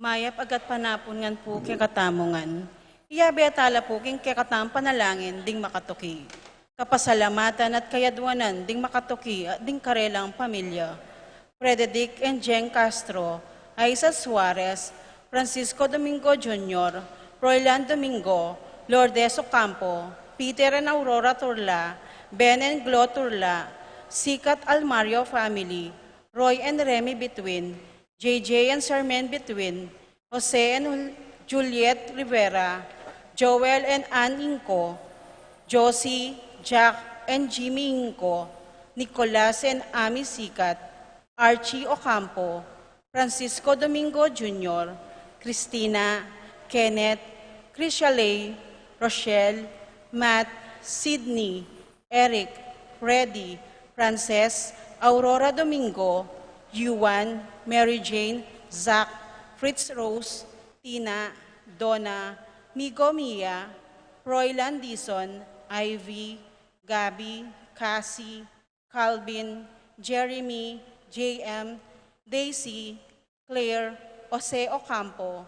Mayap agat panapon ngan po kay katamongan. Iyabe atala po king kay katang panalangin ding makatuki. Kapasalamatan at kayadwanan ding makatuki at ding karelang pamilya. Frederick and Jen Castro, Aiza Suarez, Francisco Domingo Jr., Roylan Domingo, Lourdes Ocampo, Peter and Aurora Turla, Ben and Glo Turla, Sikat Almario family, Roy and Remy Between, JJ and Sarmen Between, Jose and Juliet Rivera, Joel and Ann Inco, Josie, Jack and Jimmy Inco, Nicolas and Ami Sikat, Archie Ocampo, Francisco Domingo Jr., Christina, Kenneth, Chrishaley, Rochelle, Matt, Sydney, Eric, Freddy, Frances, Aurora Domingo, Yuan, Mary Jane, Zach, Fritz Rose, Tina, Donna, Migo Mia, Roy Landison, Ivy, Gabby, Cassie, Calvin, Jeremy, JM, Daisy, Claire, Jose Ocampo,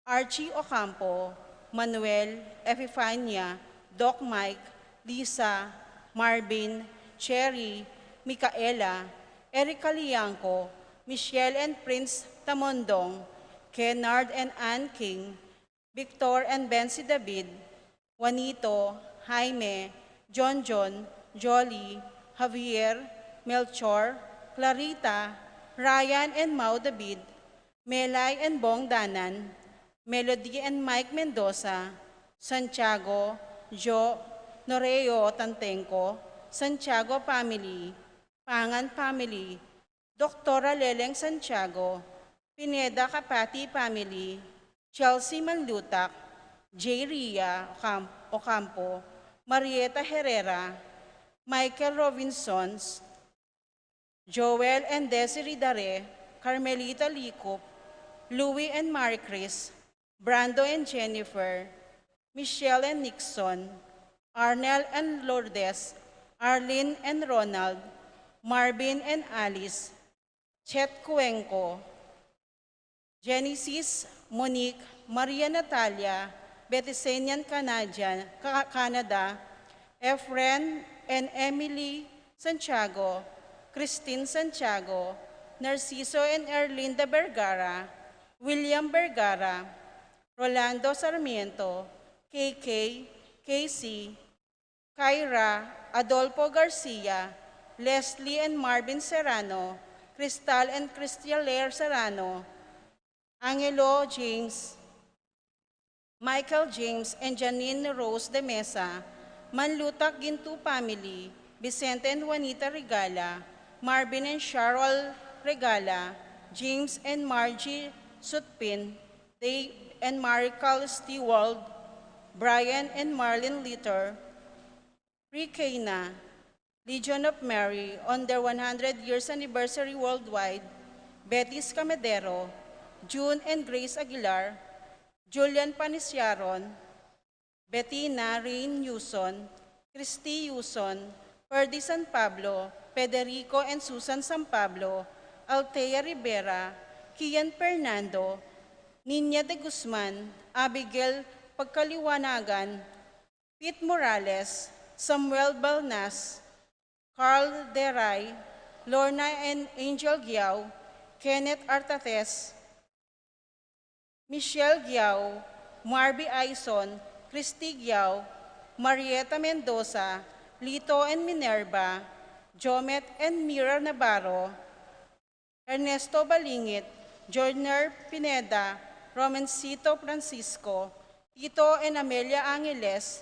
Archie Ocampo, Manuel, Epifania, Doc Mike, Lisa, Marvin, Cherry, Micaela, Erica Liangco, Michelle and Prince Tamondong, Kennard and Ann King, Victor and Bensi David, Juanito, Jaime, John, Jolly, Javier, Melchor, Clarita, Ryan and Mau David, Melay and Bong Danan, Melody and Mike Mendoza, Santiago, Jo, Noreo Tantenco, Santiago family, Pangan family, Doktora Leleng Santiago, Pineda Kapati family, Chelsea Manlutak, J. Ria Ocampo, Marieta Herrera, Michael Robinsons, Joel and Desiree Dare, Carmelita Licop, Louie and Marie Chris, Brando and Jennifer, Michelle and Nixon, Arnel and Lourdes, Arlene and Ronald, Marvin and Alice, Chet Cuenco, Genesis, Monique, Maria Natalia, Bethesenian Canada, Efren and Emily Santiago, Christine Santiago, Narciso and Erlinda Vergara, William Vergara, Rolando Sarmiento, KK, Casey, Kyra, Adolfo Garcia, Leslie and Marvin Serrano, Cristal and Cristialer Serrano, Angelo James, Michael James and Janine Rose de Mesa, Manlutak Gintu family, Vicente and Juanita Regala, Marvin and Cheryl Regala, James and Margie Sutpin, Dave and Marical Stewald, Brian and Marlene Litter, Ricana, Legion of Mary on their 100 years anniversary worldwide, Betis Camadero, June and Grace Aguilar, Julian Panisiaron, Bettina Rain Yuson, Christy Yuson, Ferdy San Pablo, Federico and Susan San Pablo, Altea Rivera, Kian Fernando, Niña de Guzman, Abigail Pagkaliwanagan, Pete Morales, Samuel Balnas, Carl Deray, Lorna and Angel Giao, Kenneth Artates, Michelle Giao, Marby Aison, Christy Giao, Marieta Mendoza, Lito and Minerva, Jomet and Mira Navarro, Ernesto Balingit, Jorner Pineda, Romancito Francisco, Tito and Amelia Angeles,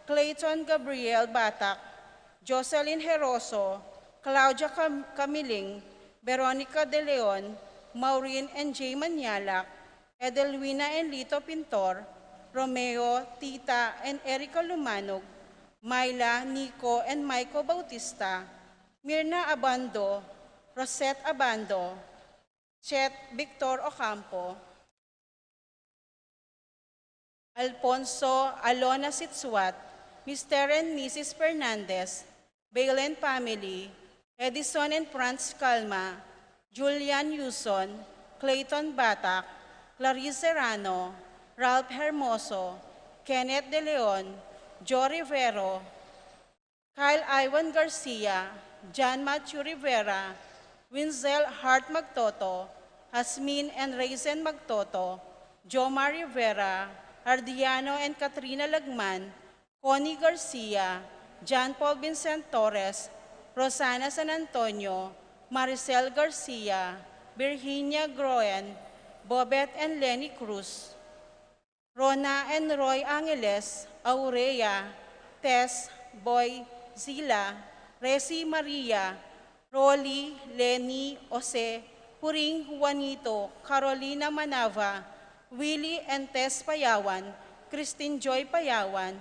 Clayton Gabriel Batak, Jocelyn Heroso, Claudia Camiling, Veronica De Leon, Maureen and Jay Manialak, Edelwina and Lito Pintor, Romeo, Tita and Erica Lumanog, Myla, Nico and Maiko Bautista, Mirna Abando, Rosette Abando, Chet Victor Ocampo, Alfonso Alona Sitsuat, Mr. and Mrs. Fernandez, Bailen family, Edison and Franz Calma, Julian Yuson, Clayton Batak, Clarice Serrano, Ralph Hermoso, Kenneth De Leon, Joe Rivero, Kyle Ivan Garcia, John Matthew Rivera, Winzel Hart Magtoto, Hasmin and Raisin Magtoto, Jomar Rivera, Ardiano and Katrina Lagman, Connie Garcia, John Paul Vincent Torres, Rosana San Antonio, Maricel Garcia, Virginia Groen, Bobet and Lenny Cruz, Rona and Roy Angeles, Aurea, Tess, Boy, Zila, Resi Maria, Rolly, Lenny, Jose, Puring Juanito, Carolina Manava, Willie and Tess Payawan, Christine Joy Payawan,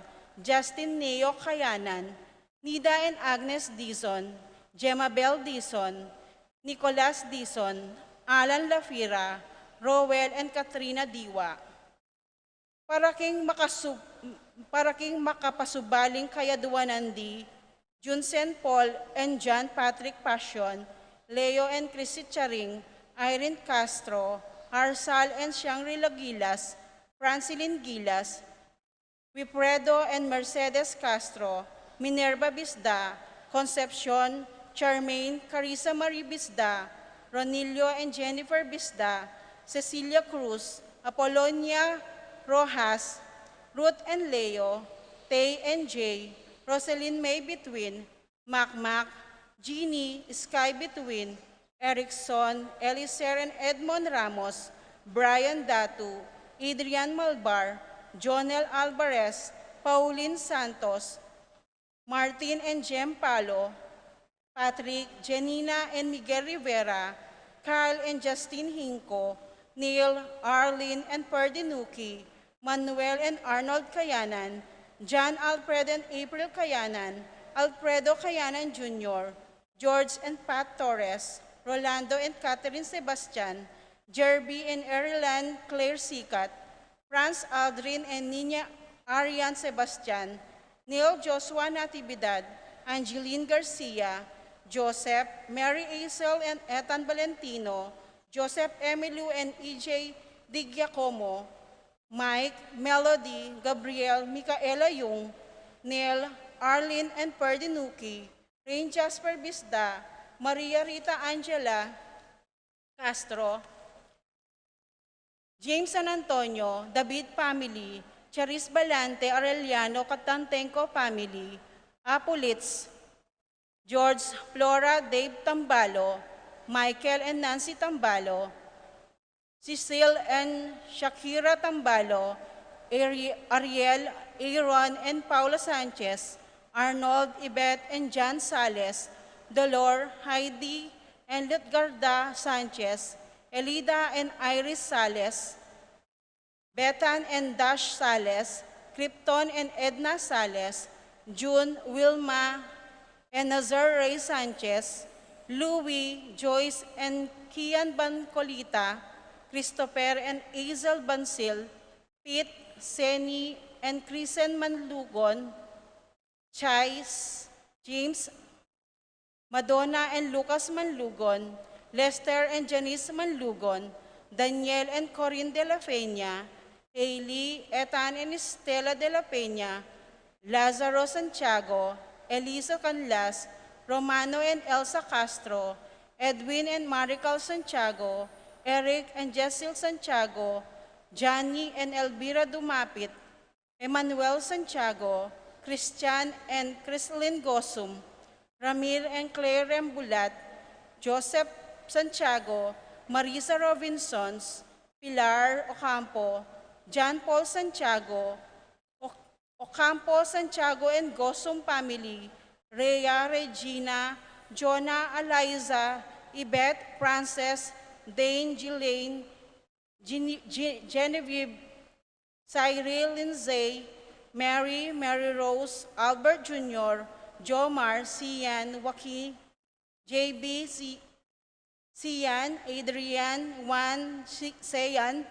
Justin Neo Kayanan, Nida and Agnes Dizon, Gemma Bell Dizon, Nicolas Dizon, Alan Lafira, Rowell and Katrina Diwa. Para king makapasubaling kayaduanandi, Junsen Paul and John Patrick Passion, Leo and Chrissy Charing, Irene Castro, Arsal and Shangri-La Gilas, Francilin Gilas, Wilfredo and Mercedes Castro, Minerva Bisda, Concepcion, Charmaine, Carissa Marie Bisda, Ronilio and Jennifer Bisda, Cecilia Cruz, Apolonia Rojas, Ruth and Leo, Tay and Jay, Rosalyn May Between, Mac, Jeannie, Sky Between, Erickson, Eliser and Edmond Ramos, Brian Datu, Adrian Malbar, Jonel Alvarez, Pauline Santos, Martin and Jem Palo, Patrick, Janina and Miguel Rivera, Carl and Justine Hinco, Neil, Arlene and Perdinuki, Manuel and Arnold Kayanan, John Alfred and April Kayanan, Alfredo Kayanan Jr., George and Pat Torres, Rolando and Catherine Sebastian, Jerby and Erilan Claire Sikat, Franz Aldrin and Nina Arian Sebastian, Neil Joshua Natividad, Angeline Garcia, Joseph, Mary Aisel and Ethan Valentino, Joseph Emilio and EJ Di Giacomo, Mike, Melody, Gabriel, Micaela Yung, Neil, Arlene and Perdinuki, Rain Jasper Bisda, Maria Rita Angela Castro, James San Antonio, David family, Charis Balante, Aureliano Catantenco family, Apolitz, George, Flora, Dave Tambalo, Michael and Nancy Tambalo, Cecile and Shakira Tambalo, Ariel, Aaron and Paula Sanchez, Arnold, Yvette and John Sales, Dolor, Heidi and Lutgarda Sanchez, Elida and Iris Sales, Bethan and Dash Sales, Krypton and Edna Sales, June, Wilma and Nazar Ray Sanchez, Louie, Joyce and Kian Bancolita, Christopher and Hazel Bansil, Pete, Seni and Krisen Manlugon, Chais, James, Madonna and Lucas Manlugon, Lester and Janice Manlugon, Daniel and Corinne de la Peña, Hailey, Ethan and Estela de la Peña, Lazaro Santiago, Elisa Canlas, Romano and Elsa Castro, Edwin and Marical Santiago, Eric and Jessel Santiago, Johnny and Elvira Dumapit, Emmanuel Santiago, Christian and Chrislyn Gosum, Ramil and Claire Rembulat, Joseph Santiago, Marisa Robinsons, Pilar Ocampo, John Paul Santiago, Ocampo Santiago and Gosum family, Rhea, Regina, Jonah, Eliza, Yvette, Frances, Dane, Ghislaine, Genevieve, Cyril, Lindsay, Mary, Mary Rose, Albert Jr., Jomar, Sian, Waki, JB, Sian, Adrian, Juan, Sayan,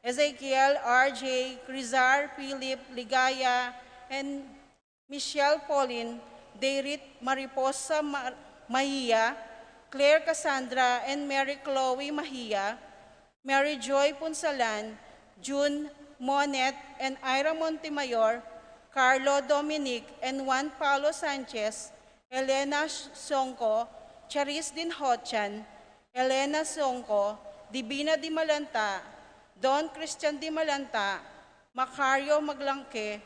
Ezekiel, RJ, Crizar, Philip, Ligaya, and Michelle Pauline, Derit Mariposa Mahia, Claire Cassandra, and Mary Chloe Mahia, Mary Joy Punsalan, June Monet, and Ira Montemayor, Carlo Dominic, and Juan Paulo Sanchez, Elena Songko, Charis Dinhochan, Elena Songko, Divina Di Malanta, Don Christian Di Malanta, Macario Maglangke,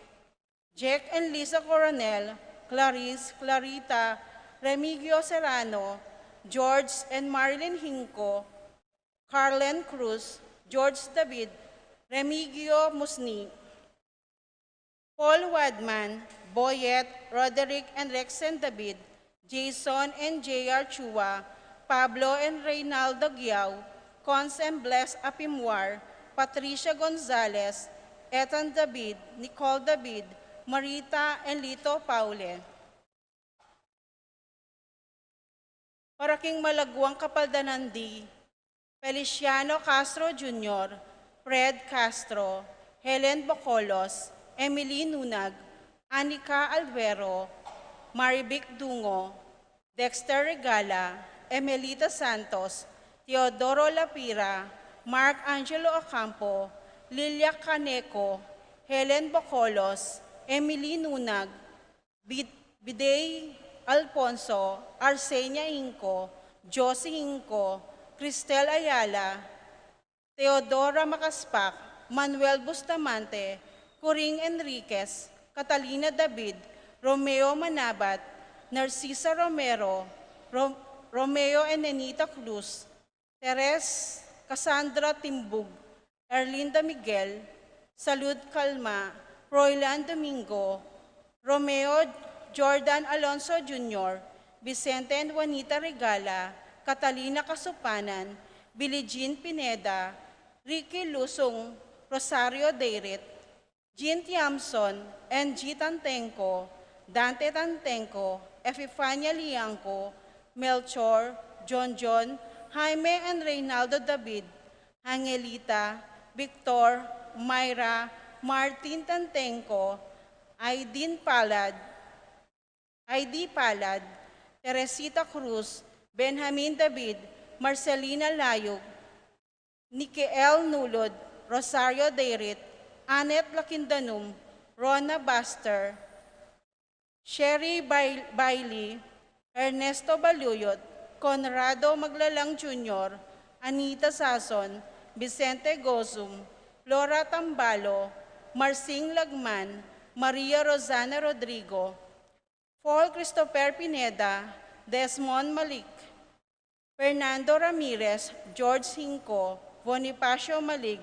Jack and Lisa Coronel, Clarice, Clarita, Remigio Serrano, George and Marilyn Hinco, Carlen Cruz, George David, Remigio Musni, Paul Wadman, Boyet, Roderick and Rexen David, Jason and J.R. Chua, Pablo and Reynaldo Giao, Cons and Bless Apimwar, Patricia Gonzalez, Ethan David, Nicole David, Marita and Lito Paule. Paraking Malaguang Kapaldanandi, Feliciano Castro Jr., Fred Castro, Helen Bocolos, Emily Nunag, Anika Alvero, Marivic Dungo, Dexter Regala, Emelita Santos, Teodoro Lapira, Mark Angelo Ocampo, Lilia Caneco, Helen Bocolos, Emily Nunag, Biday Alfonso, Arsenia Inco, Josie Inco, Cristel Ayala, Teodora Macaspac, Manuel Bustamante, Coring Enriquez, Catalina David, Romeo Manabat, Narcisa Romero, Romeo Enenita Cruz, Teres Cassandra Timbug, Erlinda Miguel, Salud Calma, Roylan Domingo, Romeo Jordan Alonso Jr., Vicente and Juanita Regala, Catalina Kasupanan, Billie Jean Pineda, Ricky Lusong, Rosario Deirit, Jean Tiamson, N.G. Tantenco, Dante Tantenco, Epifania Liangco, Melchor, John, Jaime and Reynaldo David, Angelita, Victor, Myra, Martin Tantenco, ID Palad, Teresita Cruz, Benjamin David, Marcelina Layug, Nikiel Nulod, Rosario Deirit, Anet Lakindanum, Rona Baster, Sherry Bailey, Ernesto Baluyot, Conrado Maglalang Jr., Anita Sason, Vicente Gozum, Flora Tambalo, Marcing Lagman, Maria Rosana Rodrigo, Paul Christopher Pineda, Desmond Malik, Fernando Ramirez, George Hinco, Bonifacio Malig,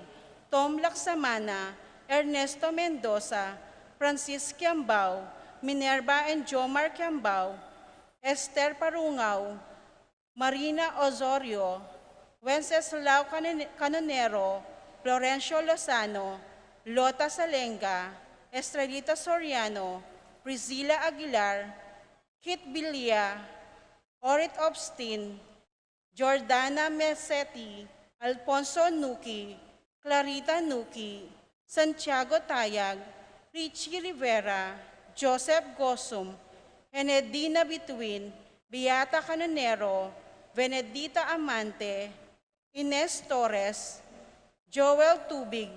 Tom Laksamana, Ernesto Mendoza, Francis Kiambao, Minerva and Jomar Kiambao, Esther Parungaw, Marina Osorio, Wenceslao Canonero, Florencio Lozano, Lota Salenga, Estrelita Soriano, Priscilla Aguilar, Kit Bilia, Orit Obstin, Jordana Mesetti, Alfonso Nuki, Clarita Nuki, Santiago Tayag, Richie Rivera, Joseph Gosum, Enedina Bituin, Beata Canonero, Benedita Amante, Ines Torres, Joel Tubig,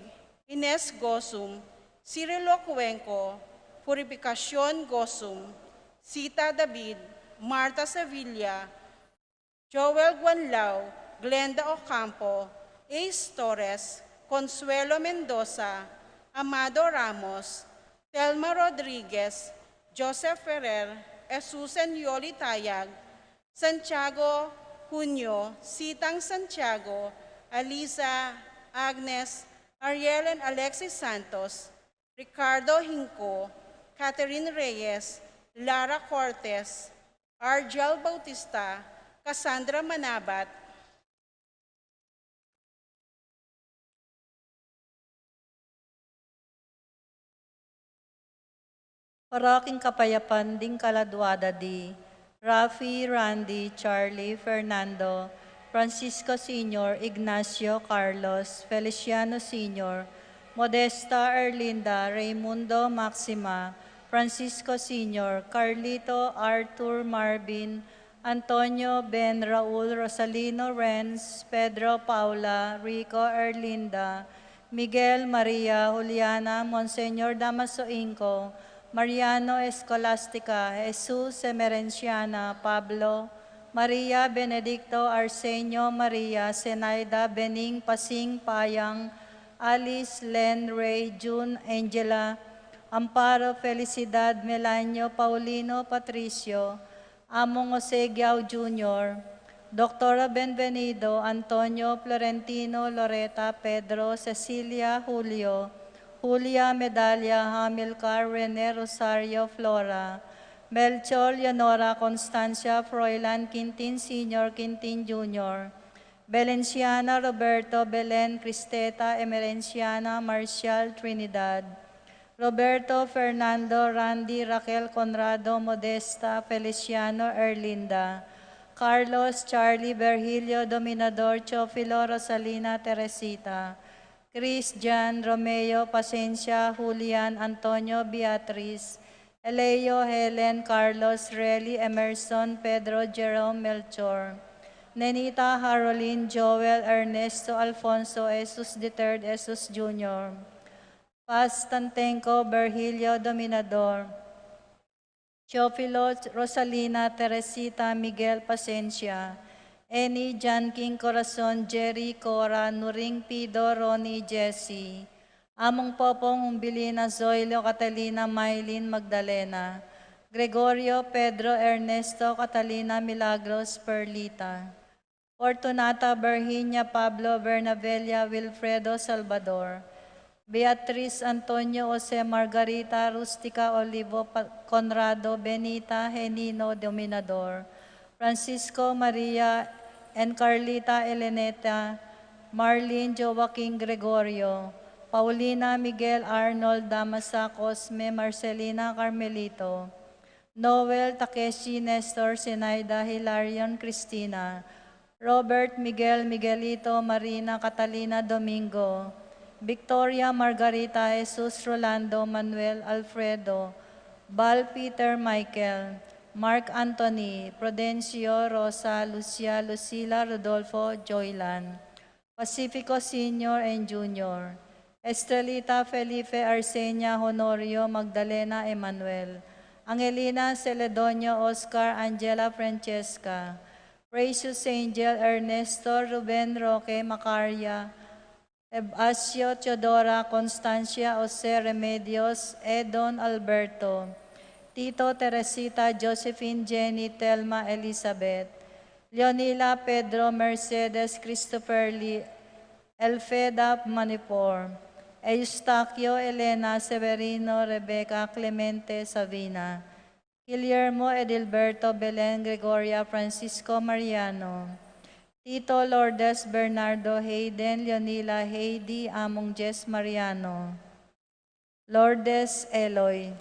Ines Gosum, Cirilo Cuenco, Purificacion Gosum, Sita David, Marta Sevilla, Joel Guanlao, Glenda Ocampo, Ace Torres, Consuelo Mendoza, Amado Ramos, Telma Rodriguez, Joseph Ferrer, Esusen Yoli Tayag, Santiago Junio, Sitang Santiago, Alisa, Agnes, Ariel and Alexis Santos, Ricardo Hinco, Catherine Reyes, Lara Cortez, Argel Bautista, Cassandra Manabat, Paraking Kapayapan ding Kaladwada di Rafi, Randy, Charlie, Fernando, Francisco Sr., Ignacio, Carlos, Feliciano Sr., Modesta, Erlinda, Raimundo, Maxima, Francisco Sr., Carlito, Arthur, Marvin, Antonio, Ben, Raul, Rosalino, Renz, Pedro, Paula, Rico, Erlinda, Miguel, Maria, Juliana, Monseñor Damaso Inco, Mariano Escolastica, Jesus Emerenciana, Pablo, Maria Benedicto, Arsenio, Maria, Zenaida, Bening, Pasing, Payang, Alice, Len, Ray, June, Angela, Amparo, Felicidad, Melanio, Paulino, Patricio, Among Jose Giao Jr., Doctora Benvenido, Antonio, Florentino, Loreta, Pedro, Cecilia, Julio, Julia, Medalia, Hamilcar, Rene, Rosario, Flora, Melchor, Leonora, Constancia, Froilan, Quintin Sr., Quintin Jr., Belenciana, Roberto, Belen, Cristeta, Emerenciana, Marcial, Trinidad, Roberto, Fernando, Randy, Raquel, Conrado, Modesta, Feliciano, Erlinda, Carlos, Charlie, Virgilio, Dominador, Chofilo, Rosalina, Teresita, Chris, Jan, Romeo, Pasencia, Julian, Antonio, Beatriz, Eleo, Helen, Carlos, Relly, Emerson, Pedro, Jerome, Melchor, Nenita, Haroline, Joel, Ernesto, Alfonso, Jesus III, Jesus Jr., Paz, Tantenco, Virgilio, Dominador, Chofilo, Rosalina, Teresita, Miguel, Pasencia, Eni, John King, Corazon, Jerry, Cora, Nuring, Pido, Ronnie, Jessie. Among Popong, Umbilina, Zoilo, Catalina, Maylin, Magdalena. Gregorio, Pedro, Ernesto, Catalina, Milagros, Perlita. Fortunata, Virginia, Pablo, Bernabella, Wilfredo, Salvador. Beatriz, Antonio, Jose, Margarita, Rustica, Olivo, Conrado, Benita, Henino, Dominador. Francisco, Maria, and Carlita Eleneta, Marlene, Joaquin Gregorio, Paulina, Miguel, Arnold, Damasa, Cosme, Marcelina, Carmelito, Noel, Takeshi, Nestor, Zenaida, Hilarion, Cristina, Robert, Miguel, Miguelito, Marina, Catalina, Domingo, Victoria, Margarita, Jesus, Rolando, Manuel, Alfredo, Bal, Peter, Michael, Mark Anthony, Prudencio, Rosa, Lucia, Lucila, Rodolfo, Joylan, Pacifico Senior and Junior, Estrelita, Felipe, Arsenia, Honorio, Magdalena, Emmanuel, Angelina, Celedonio, Oscar, Angela, Francesca, Precious Angel, Ernesto, Ruben, Roque, Macaria, Ebasio, Teodora, Constancia, Jose Remedios, Edon, Alberto, Tito, Teresita, Josephine, Jenny, Telma, Elizabeth, Leonila, Pedro, Mercedes, Christopher Lee, Elfeda, Manipur, Eustaquio, Elena, Severino, Rebecca, Clemente, Savina, Guillermo, Edilberto, Belen, Gregoria, Francisco, Mariano, Tito, Lourdes, Bernardo, Hayden, Leonila, Heidi, Among Jess, Mariano, Lourdes, Eloy,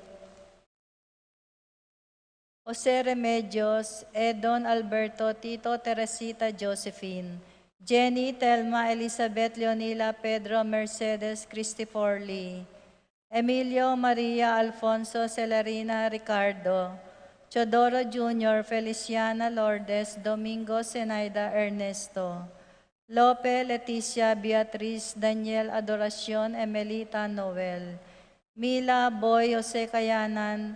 Jose Remedios, Edon, Alberto, Tito, Teresita, Josephine, Jenny, Telma, Elizabeth, Leonila, Pedro, Mercedes, Christopher Lee, Emilio, Maria, Alfonso, Celarina, Ricardo, Chodoro Jr., Feliciana, Lourdes, Domingo, Zenaida, Ernesto, Lope, Leticia, Beatriz, Daniel, Adoracion, Emelita, Noel, Mila, Boy, Jose Kayanan,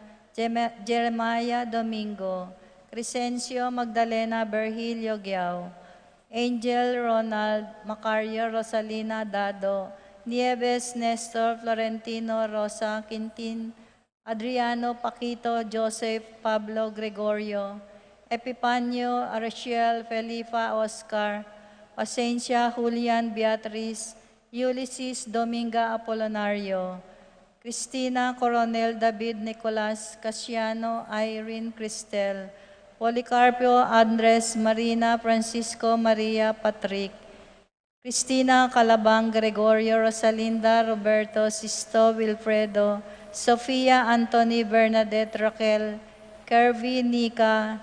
Jeremiah, Domingo, Crescencio, Magdalena, Virgilio, Giao, Angel, Ronald, Macario, Rosalina, Dado, Nieves, Nestor, Florentino, Rosa, Quintin, Adriano, Paquito, Joseph, Pablo, Gregorio, Epipanio, Arachel, Felipa, Oscar, Pasencia, Julian, Beatriz, Ulysses, Dominga, Apolonario, Cristina, Coronel, David, Nicolas, Casiano, Irene, Cristel, Policarpio, Andres, Marina, Francisco, Maria, Patrick, Cristina, Calabang, Gregorio, Rosalinda, Roberto, Sisto, Wilfredo, Sofia, Anthony, Bernadette, Raquel, Kervy, Nika,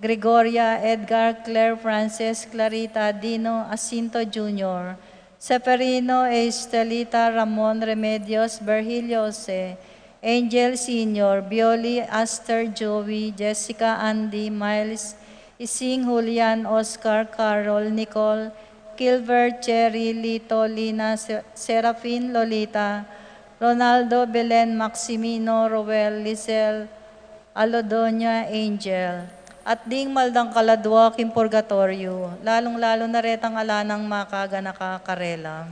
Gregoria, Edgar, Claire, Frances, Clarita, Dino, Asinto Jr., Seferino, Estelita, Ramon, Remedios, Virgilio Jose, Angel Sr., Bioli, Aster, Joey, Jessica, Andy, Miles, Ising, Julian, Oscar, Carol, Nicole, Gilbert, Cherry, Lito, Lina, Serafin, Lolita, Ronaldo, Belen, Maximino, Roel, Lizelle, Alodonia, Angel, at ding maldang kaladwa kim purgatorio, lalong-lalo na retang alanang makaga nakakarela.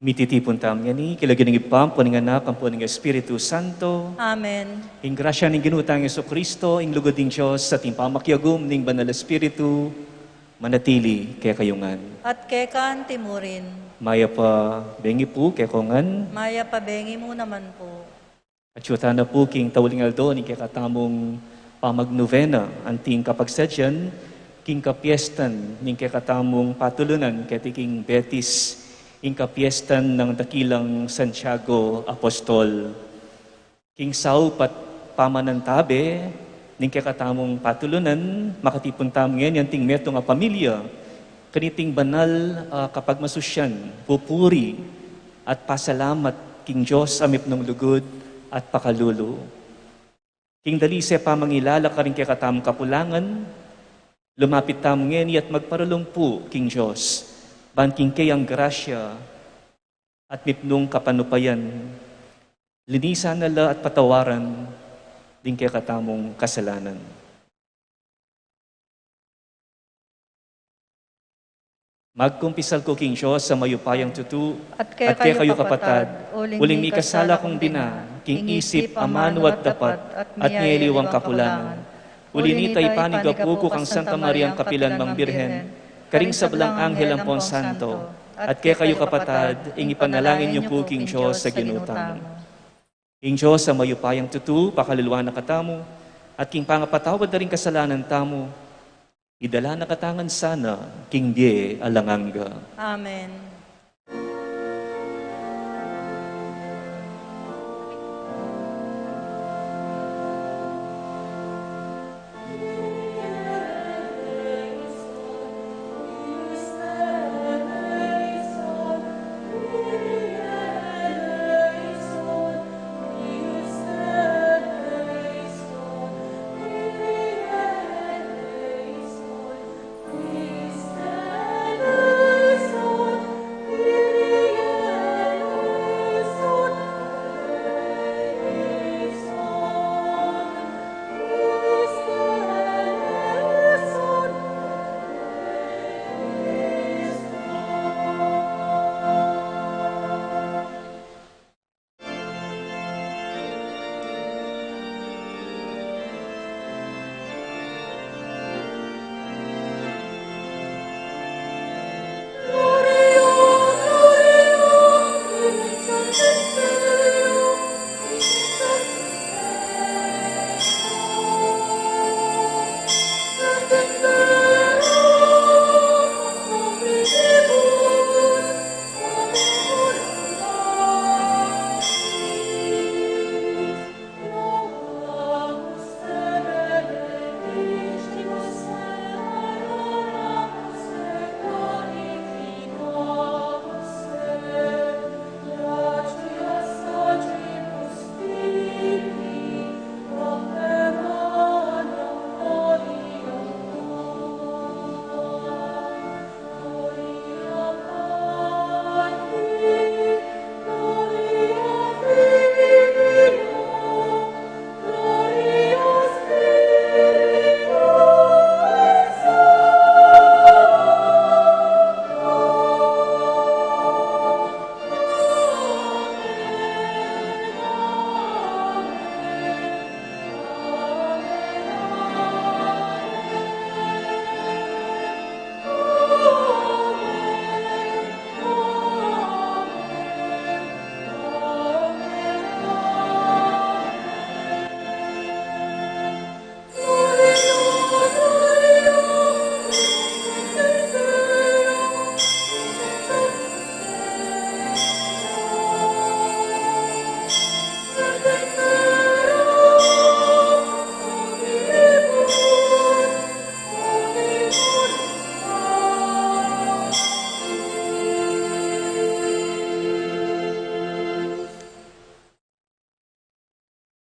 Mititipon tam ni kilagyan ng ipam po ng anak ang po ng Espiritu Santo. Amen. Ing grasya ng ginutang Yeso Kristo, ing lugod ng Diyos sa timpamakyagum ng Banal Espiritu, manatili kaya kayungan. At kekan timurin. Maya pa bengi po kaya kongan. Maya pabengi mo naman po. At syuta na po king tawling Aldo ni kaya katamong Magmisa-Novena, anting kapagsadyan, king kapiestan, ning kaya katamong patulunan, kaya king Betis, ing kapiestan ng dakilang Santiago, Apostol. King Sao pat pamanantabe, ning kakatamong patulunan, makatipon tam ngayon, yan ting meto nga pamilya, kaniting banal kapag masusyan, pupuri, at pasalamat king Diyos amip ng lugod at pakalulu. King dalise pamangilala ka rin kakatamong kapulangan, lumapit tam ngayon at magparulong po king Diyos, banking kayang grasya at mipnong kapanupayan, linisan nala at patawaran din kaya katamong kasalanan. Magkumpisal ko king Diyos sa mayupayang tutu At kaya kayo kapatad, uling mi kasala kong dina, king isip amano at dapat, at ngeliwang kapulangan. Uli ni tayo panigapuko kang Santa Maria ang kapilan mang Birhen, karing sa belang anghel ang pong santo, at kaya kayo kapatad, ing ipanalangin niyo po king Diyos sa ginutang. King Diyos sa mayupayang tutu, pakaluluwa na katamo, at king pangapatawad na rin kasalanan tamo, idala na katangan sana, king die alanganga. Amen.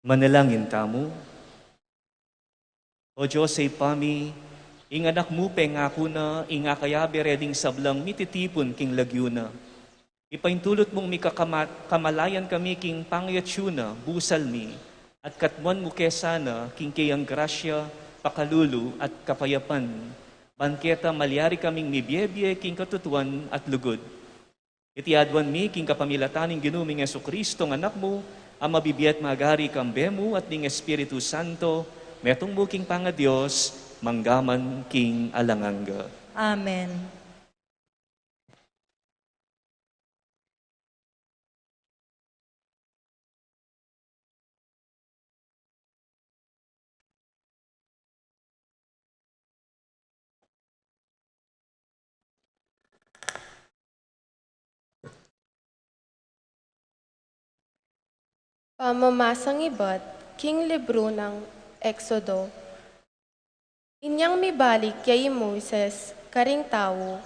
Manalangin tamo. O Diyos ay pami, ing anak mo pengako na, ing akayabi reding sablang mititipon king lagyuna. Ipaintulot mong kamalayan kami king pangyatsuna, busal mi, at katmuan mo kesana king kayang grasya, pakalulu at kapayapan. Banketa malyari kaming mibiyebye king katutuan at lugod. Iti adwan mi, king kapamilataning ginuming Yesu Kristo, ng anak mo, ang mabibiyat magari kambe mo at ning Espiritu Santo, metong mo king panga Diyos, manggaman king alanganga. Amen. Pamamasang iba't king libro ng Exodo. Inyang mibalik kay Moises, karing tao,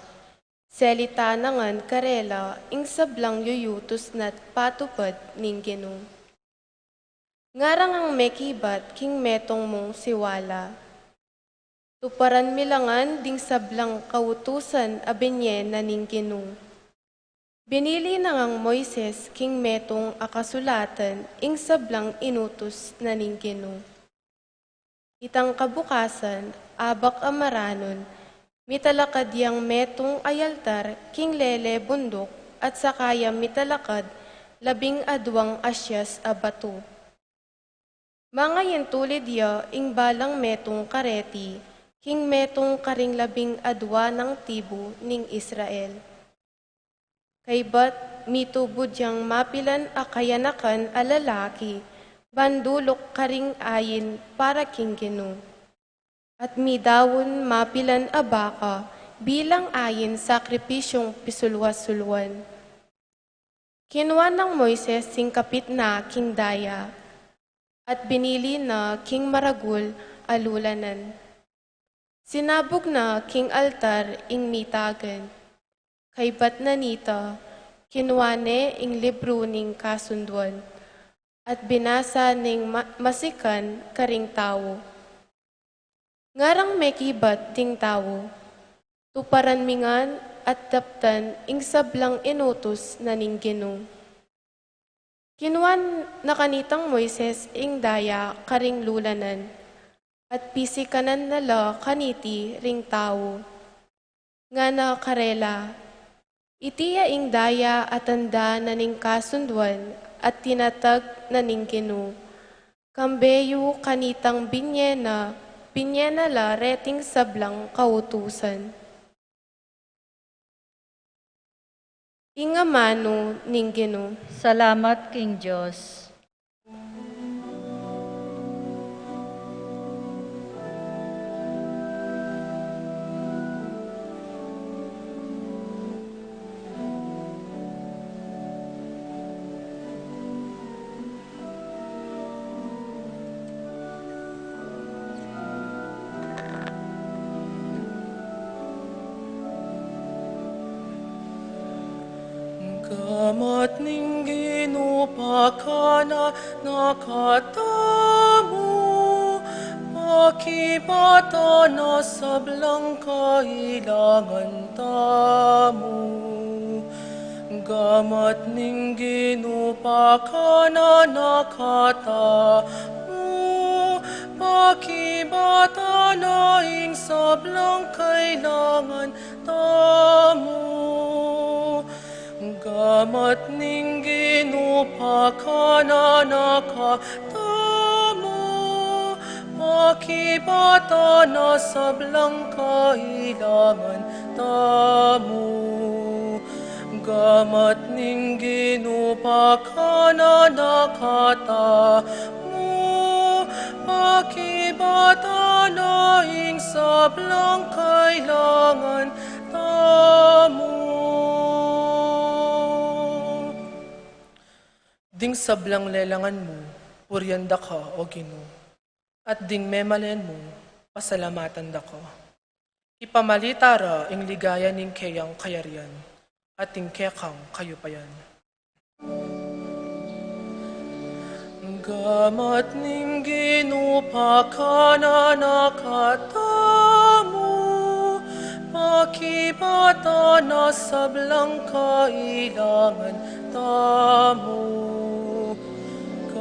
selita nangan karela, ing sablang yuyutos na't patupad ning Guinu. Ngarang ang mekibat king metong mong siwala. Tuparan milangan ding sablang kautusan abinye na ning Guinu. Binili na ngang Moises king metong akasulatan ing sablang inutos na ning Guinu. Itang kabukasan, abak amaranon, mitalakad yang metong ayaltar king lele bundok at sakayam mitalakad 12 asyas a bato. Mga yentulid ya ing balang metong kareti, king metong karing 12 ng tibo ning Israel. Kaybat mitubod yang mapilan a kayanakan a lalaki, bandulok karing ayin para king Guinu. At midawon mapilan a baka bilang ayin sakripisyong pisulwas-sulwan. Kinuha ng Moises sing kapit na king daya, at binili na king maragul alulanan. Sinabog na king altar ing mitagan. Kaybat na nita, kinuwane ing libro ning kasunduan, at binasa ning masikan karing tao. Ngarang mekibat ting tao, tuparan mingan at daptan ing sablang inutos na ning Guinu. Kinuan na kanitang Moises ing daya karing lulanan, at pisikanan nala kaniti ring tao. Nga na karela, itiya ing daya at tanda na ning kasunduan at tinatag na ning Guinu. Kambeyo kanitang binyena la reting sablang kautusan. Ingamano ning Guinu. Salamat, King Diyos. Kamat ning Guinu pakana nakatamo, makibata na sablang kailangan tamo. Gamat ning Guinu pakana nakatamo, makibata na ing sablang kailangan tamo. Gamat ning Guinu pakana nakatamo, makibata na sablang kailangan tamo. Gamat ning Guinu pakana nakatamo, makibata na ing sablang kailangan tamo. Ding sablang lelangan mo, puryanda ka, o Guinu, at ding memalen mo, pasalamatan da ko. Ipamalitara ing ligaya ning kayang kayarian, at ing kekang kayupayan. Gamat ning Guinu pakana nakatamo, makibata na sablang kailangan tamo.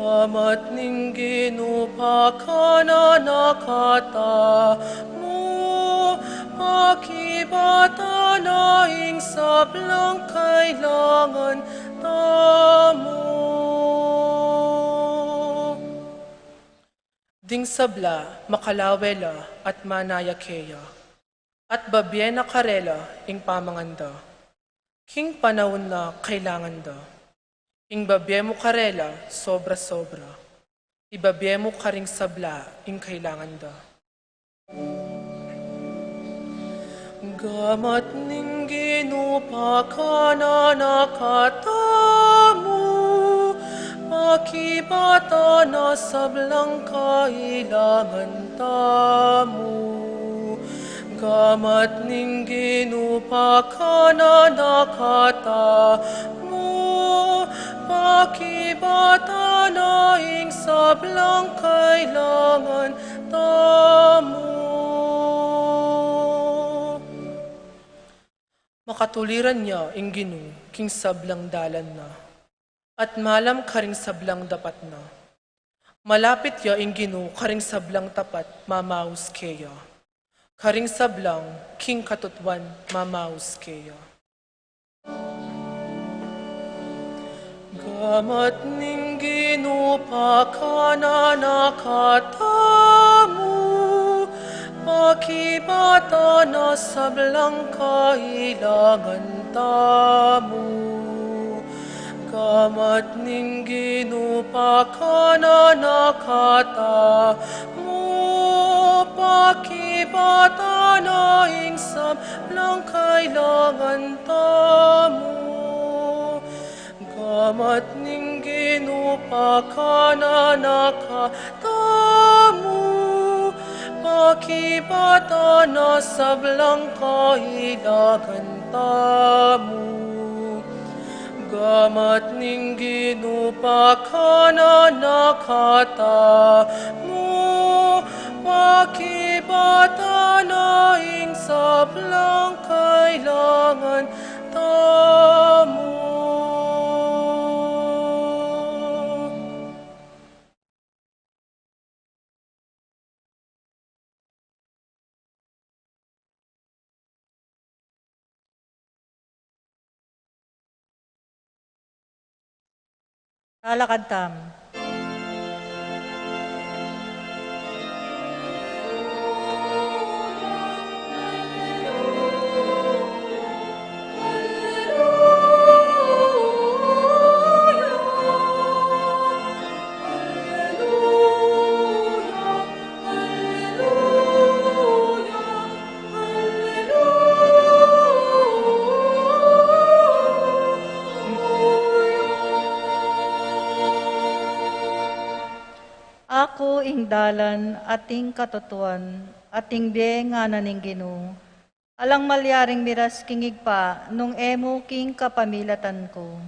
Gamat ning Guinu pakana nakatamo, makibata naing sablang kailangan tamo. Ding sabla, makalawela at manayakeya, at babyena karela ing pamanganda. King panahon na kailangan da. Ing babye mo karela, sobra-sobra. Ibabye mo karing sabla, ing kailangan da. Gamat ning ginupa ka na nakatamu, makibata na sablang kailangan tamu. Gamat ning ginupa ka na nakatamu, makibata na ing sablang kailangan tamu. Makatuliran niya ing Guinu, king sablang dalan na, at malam karing sablang dapat na. Malapit ya ing Guinu, karing sablang tapat, mamaus keya. Karing sablang, king katutwan, mamaus keya. Gamat ning ginupa ka na nakatamu, makibata na sablang kailangan tamu. Gamat ning ginupa ka na nakatamu, pakibata na ing sablang kailangan tamu. Gamat ning ginupa ka na nakatamu, pakibata na sablang kailangan tamu. Gamat ning ginupa ka na nakatamu, pakibata na ing sablang kailangan tamu. Alakad tam. Ako ing dalan ating katutuan, ating be nga naning Ginu. Alang malyaring miras kingig pa, nung emo king kapamilatan ko.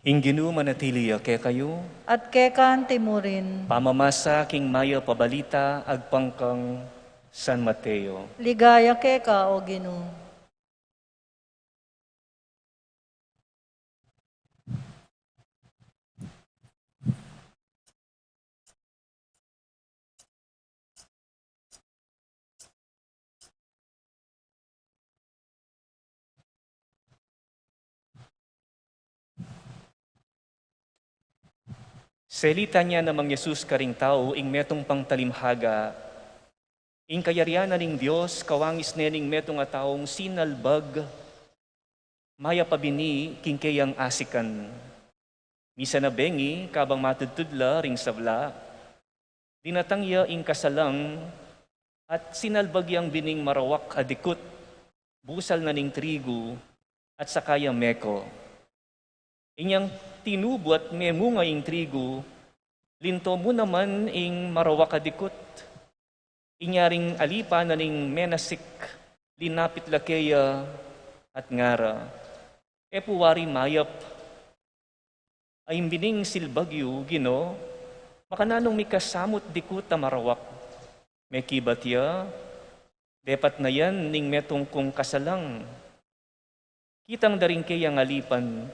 Ing Ginu manatili ke kayo, At kekan timurin, pamamasa king mayo pabalita agpangkang San Mateo. ligaya keka o Ginu. Selita niya namang Yesus karing tao, ing metong pangtalimhaga, ing kayarianan ning Dios, kawangis nening metong a taong sinalbag, maya pabini, king kayang asikan. Misa na bengi, kabang matudtudla, ring sabla, dinatangya ing kasalang, at sinalbagyang bining marawak adikut, busal na ning trigo, at sakaya meko. Inyang tinubo at memunga ing trigo, linto mo naman ing marawakadikot. Inyaring alipa na ning menasik, linapit lakeya at ngara. Puwari mayap, ay bining silbagyo, Gino, makananong may kasamot dikot na marawak. May kibatya, depat na yan ning metong kong kasalang. Kitang daring kayang alipan,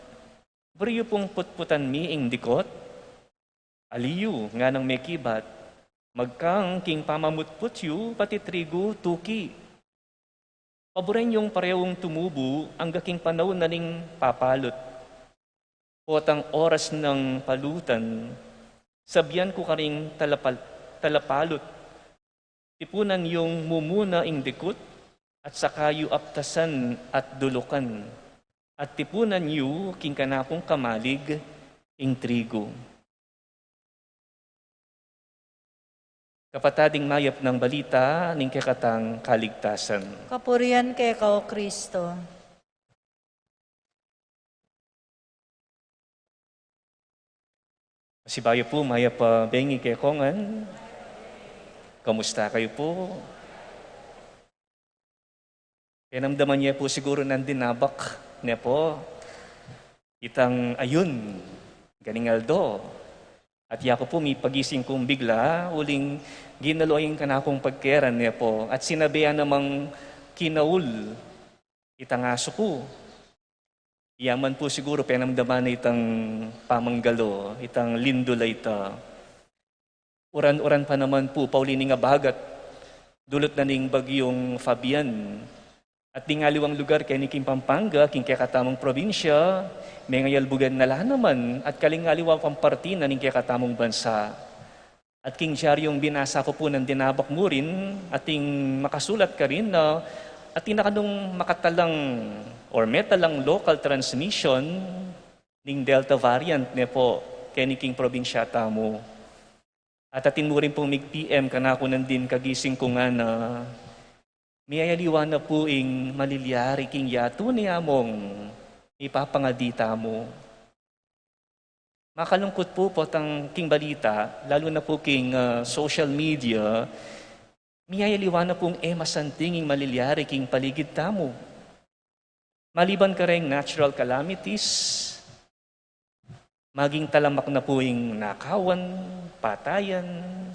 bariyo pong putputan mi ing dikot. Aliyu nga nang may kibat, magkang king pamamutputyo pati trigo tuki. Paboren yung parehong tumubo ang gaking panahon na ning papalot. Potang oras ng palutan, sabyan ko karing talapalot. Tipunan yung mumuna ing dikot at sakayo aptasan at dulukan. At tipunan yu king kanakong kamalig ing trigo. Kapatading mayap ng balita ning kakatang kaligtasan. Kapurian kay Kao Kristo. Sibayo po, mayap bengi kay kongan. Kamusta kayo po? Pinamdaman niya po siguro ng dinabak niya po. Itang ayun, ganing Aldo. At yako po may pagising kong bigla, uling ginaloyin ka na akong pagkeran niya po. At sinabihan namang kinaul, itang aso ko. Yaman po siguro pinamdaman na itang pamanggalo, itang lindula ita. Uran-uran pa naman po, Paulining abagat, dulot na ning bagyong Fabian. At tingaliwang lugar kay Niking Pampanga, king kakatamong probinsya, may ngayalbugan na lahat naman, at kalingaliwang pamparti na ning kakatamong bansa. At king Diaryong binasa ko po ng dinabak mo rin, ating makasulat ka rin na at tinakanong makatalang or metalang local transmission ning Delta variant niya po kay Niking probinsyata mo. At atin mo rin pong mig-PM ka na ako nandin kagising ko nga na may ayaliwa na po ing maliliari king yato niya mong ipapangadita mo. Makalungkot po ang king balita, lalo na po king social media, may ayaliwa na pong masantinging maliliari king paligid tamo. Maliban ka rin natural calamities, maging talamak na po yung nakawan, patayan,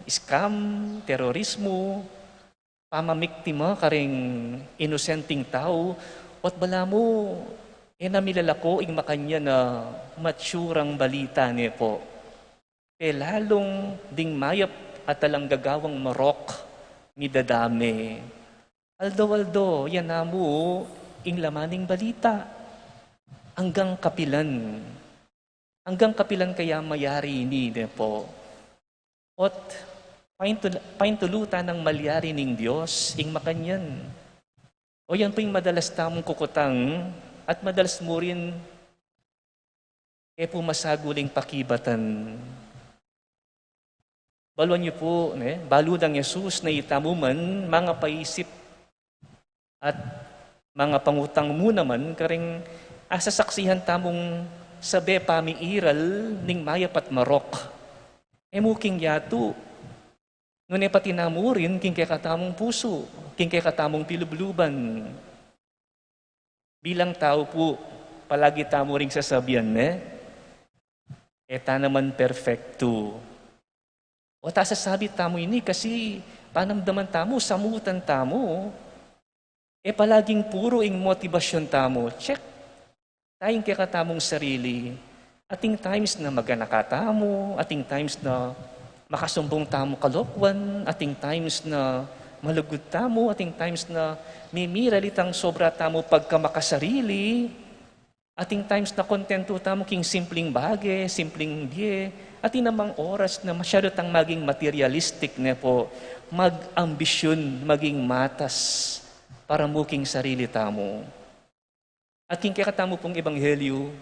scam, terorismo, pamamiktima ka rin inosenteng tao, at bala mo, namilalako ing makanya na matsurang balita niya po. Lalong ding mayap at talang gagawang marok, midadami. Aldo, yan na mo, ing lamaning balita. Hanggang kapilan. Hanggang kapilan kaya mayari ni po. Ot, paintulutan ng malyari ning Diyos, ing makanyan. O yan po yung madalas tamong kukutang, at madalas mo rin, pumasaguling pakibatan. Baluan niyo po, baludang Yesus na itamuman, mga paisip, at mga pangutang mo naman, karing asasaksihan tamong sabi pamiiral ning mayap at marok. Muking yato, ngunit pati namurin, king kay katamong puso, king kay katamong pilubluban. Bilang tao po, palagi tamo ring sasabihan, eta naman perfecto. O sasabi tamo ini kasi panamdaman tamo, samutan tamo. Palaging puro ing motivasyon tamo. Check. Tayong kakatamong sarili. Ating times na maganaka tamo, ating times na makasumbong tamo kalokwan, ating times na malugod tamo, ating times na mimiralitang sobra tamo pagka makasarili, ating times na kontento tamo king simpleng bagay, simpleng diye, ating namang oras na masyado tang maging materialistic na po, mag-ambisyon, maging matas, para muking sarili tamo. At king kakatamo pong ebanghelyo,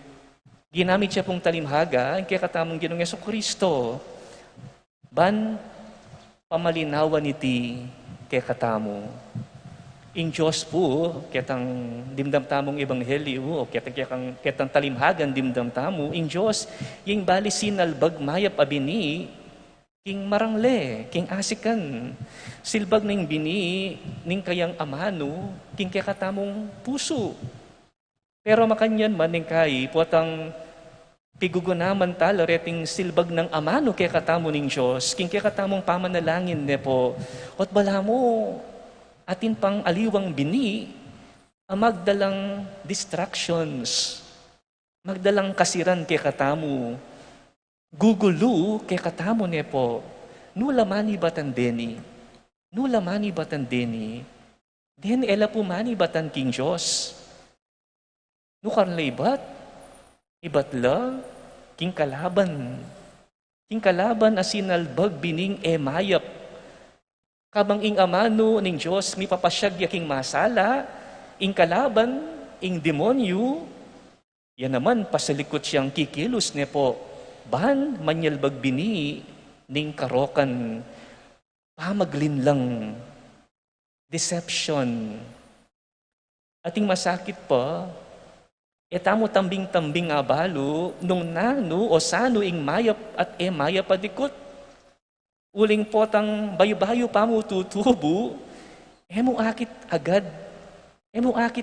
ginamit siya pong talimhaga, ang kakatamong Ginoong Jesucristo, ban pamalinawan iti kakatamo. ing Diyos po, ketang dimdam tamong ebanghelyo, o ketang talimhagan dimdam tamo, ing Diyos, yung bali sinalbag mayap abini, king marangle, king asikan, silbag ning bini, ning kayang amano, king kakatamong puso. Pero makanyan man ning kay, puwatang pigugunaman talo reting silbag ng amano kaya katamo ning Diyos, king kaya katamong pamanalangin ne po, at bala mo, atin pang aliwang bini, magdalang distractions, magdalang kasiran kaya katamo, gugulu kaya katamo ne po, nulamani batan deni, den ela po mani batan king Diyos, nukarlay ibatla, king kalaban asinalbag bining mayap, kabang ing amano ning Diyos, mi papasyag yaking masala, ing kalaban, ing demonyo, yan naman pasalikot siyang kikilos ne po, ban manyalbag bini, ning karokan, pamaglinlang, deception. Ating masakit pa, etamo tambing-tambing abalo, nung nano o sano ing mayap at mayap adikot, uling potang bayo-bayo pa mo tutubo, emo akit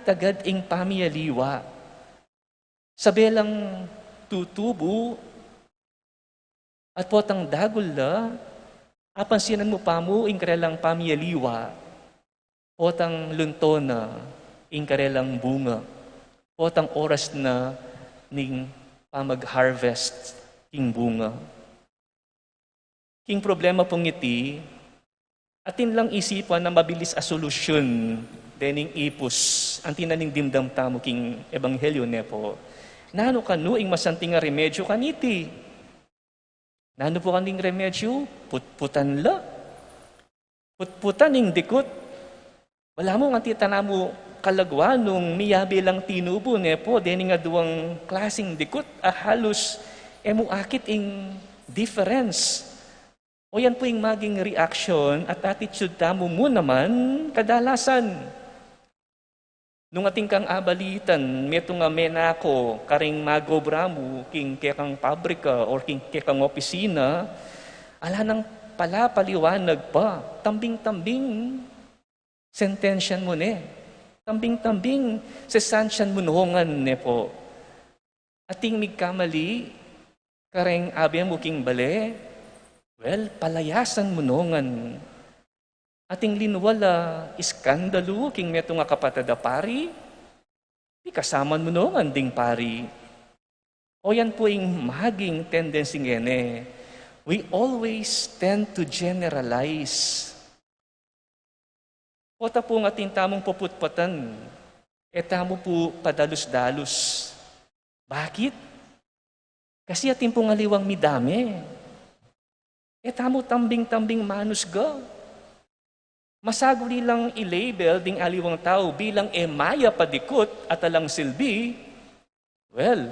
agad ing pamiyaliwa. Sabelang tutubo, at potang dagol la, apansinan mo pa mo ing karelang pamiyaliwa, potang luntona ing karelang bunga, potang oras na ning pamag-harvest ing bunga. King problema pong iti, atin lang isipan na mabilis a solusyon dening ipus, antin na ning dimdam tamo king ebanghelyo ne po. Nano kanu ing masanting nga remedyo kaniti? Nano po kaning remedyo? Putputan la. Putputan ing dikot. Wala mo nga titanamo kalagwa nung miyabi lang tinubo ne po, dening nga duwang klasing dikot, halos emo akit ing difference. O yan po yung maging reaction at attitude tamo mo naman kadalasan. Nung ating kang abalitan, meto nga menako, karing magobra mo, king kekang pabrika or king kekang opisina, ala nang pala paliwanag pa, tambing-tambing, sentensyan mo ne. Tambing-tambing, sesansyan mo noongan ne po. Ating migkamali, karing abe mo king bale, well, palayasan mo nongan. Ating linwala, iskandalo, king meto nga kapatada pari, di kasaman mo nongan ding pari. O yan po yung maging tendency ngene. We always tend to generalize. O ta po ng ating tamong puputpatan, tamo po padalus-dalus. Bakit? Kasi ating pong aliwang midami. Tamo tambing-tambing manusga. Masaguli lang i-label ding aliwang tao bilang maya padikot at alang silbi. Well,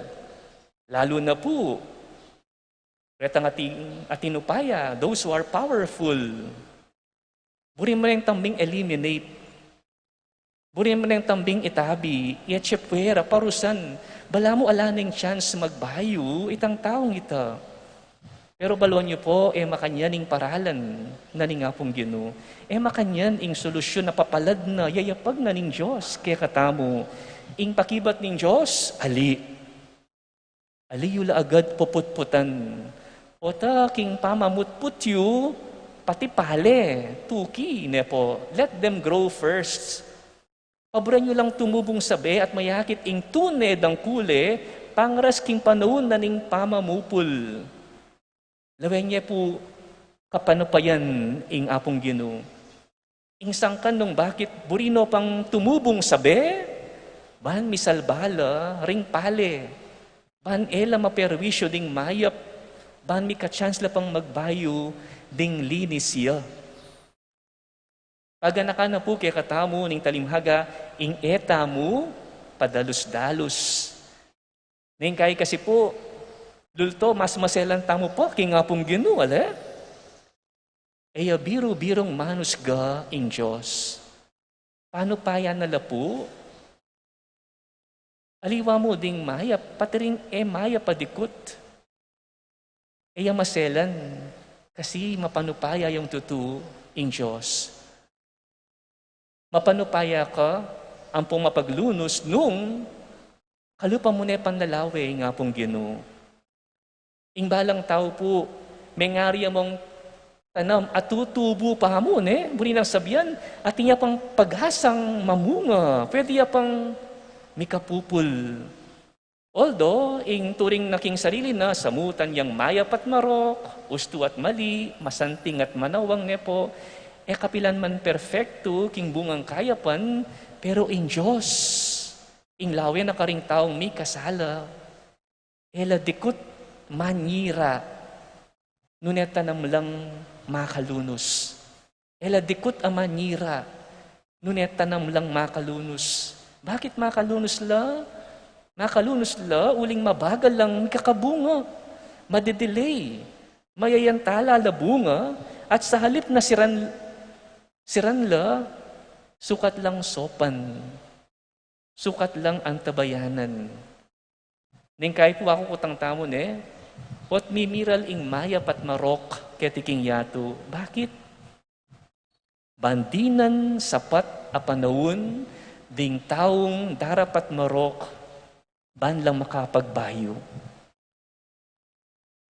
lalo na po, retang atinupaya, those who are powerful. Buri mo na yung tambing eliminate. Buri mo na yung tambing itabi, iatsyepwera, parusan. Bala mo ala ng chance magbayo, itang taong ita. Pero balon niyo po, makanyan ing paralan na ni nga pong Guinu. Makanyan ing solusyon na papalad na, yayapag na ning Diyos, kaya katamo. Ing pakibat ning Diyos, ali yula agad puputputan. O ta, king pamamutputyo, pati pale, tuki, ne po. Let them grow first. Paboran nyo lang tumubong sabi at mayakit ing tuned ang kule, pangras king panahon na ning pamamupul. Lawen niya po kapanupayan ing apong Guinu. Ing sangkan nung bakit burino pang tumubong sabi, ban misalbala, ring pale, ban ela maperwisyo ding mayap, ban mi ka-chance la pang magbayo ding linis siya. Pagana ka na po kaya katamo ning talimhaga, ing etamo padalus-dalus. Ning kay kasi po, lulto, mas maselan tamo po, king nga pong Guinu, ala? Biro-birong manusga ing Diyos. Paano pa yan nalapo? Aliwa mo ding maya, pati rin maya padikot. Maselan, kasi mapanupaya yung tutu in Diyos. Mapanupaya ka, ang pong mapaglunos nung kalupa mo na panlalawe nga pong Guinu. Ing balang tao po, may ngariya mong tanam at tutubo pa mo, muli nang sabihan, at niya pang paghasang mamunga, pwede niya pang mikapupul. Although, ing turing naking sarili na samutan yang mayap at marok, usto at mali, masanting at manawang nepo, kapilan man perfecto, king bungang kayapan, pero in Diyos, ing lawe na karing taong may kasala, dikot manyira, nuneta nam lang makalunos. Dikot ang manyira, nuneta nam lang makalunos. Bakit makalunos la? Makalunos la, uling mabagal lang kakabunga, madedelay, mayayantala la bunga, at sa halip na siran la, sukat lang sopan, sukat lang ang tabayanan. Ning kahit po ako kutang tamon pot mimiral ing maya pat marok ketiking yato. Bakit? Bandinan sapat a panahon, ding taong darapat marok, ban lang makapagbayo.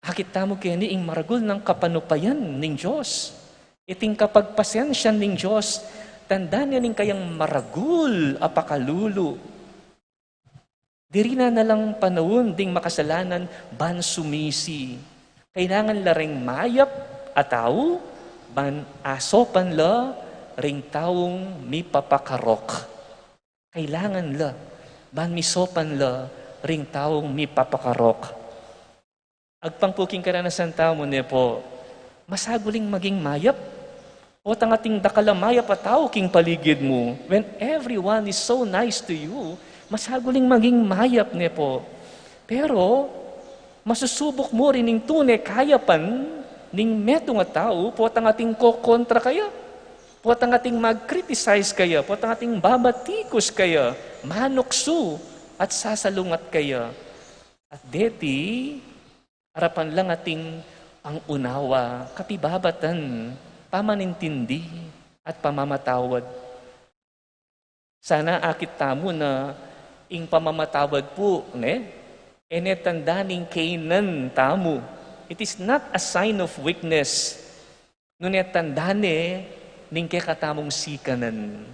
Akit tamo kini ing maragul ng kapanupayan ning Diyos. Iting kapagpasensya ning Diyos, tandaan niya ning kayang maragul apakalulo. Diri na lang panahon ding makasalanan ban sumisi. Kailangan la ring mayap at tao, ban asopan la ring taong mi papakarok. Kailangan la ban misopan la ring taong mi papakarok. Agpangpuking karanasan tao mo po, masaguling maging mayap. O tangating dakala mayap at tao king paligid mo. When everyone is so nice to you, masaguling maging mayap po. Pero, masusubok mo rin ning tunay kayapan ning meto nga tao, po tangating kokontra kaya. Po tangating mag-criticize kaya, po tangating babatikos kaya, manokso, at sasalungat kaya. At deti, harapan lang ating pangunawa, kapibabatan, pamanintindi, at pamamatawad. Sana akit tamo na ing pamamatawad po, enetandaning kainan tamo. It is not a sign of weakness. Nunetandane, ning kekatamong sikanan.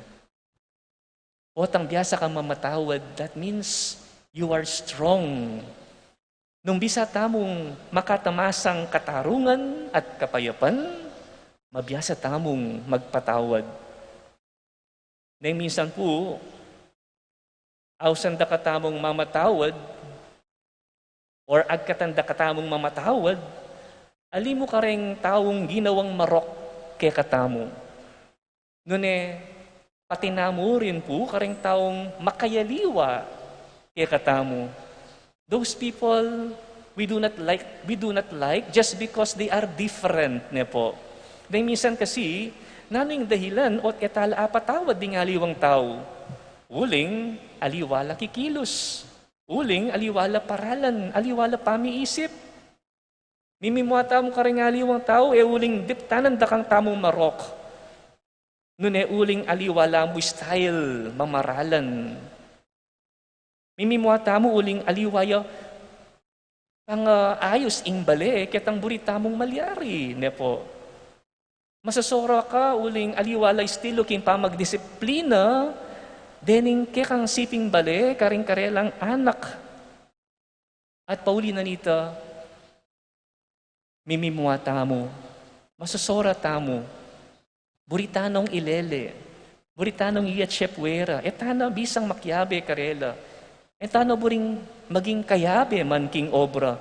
Otang biyasa ka mamatawad, that means you are strong. Nung bisa tamong makatamasang katarungan at kapayapan, mabiyasa tamong magpatawad. Nang minsan po, awsan da katamong mamatawad, or agkatanda katamong mamatawad, alimo ka ring taong ginawang marok kay katamo. Nune, pati namo rin po karing taong makayaliwa kay katamo. Those people we do not like just because they are different po. Dahil minsan kasi, naming dahilan o etala apatawad ding aliwang tao. Uling, aliwala kikilos. Uling, aliwala paralan, aliwala pamiisip. Mimimuata mo ka rin aliwang tao, uling diptanan da kang tamong marok. Nune uling aliwala mo style, mamaralan. Mimimuata mo uling aliwaya pang ayos imbale, ketang burita mong malyari, po. Masasora ka uling aliwala estilo king pamagdisiplina, dening kekang siping bale, karing karelang anak. At pauli na nita, mimimuata mo, masasora tamo, buritanong ilele, buritanong iyatsyepwera, etana bisang makyabe karela, etana buring maging kayabe man king obra.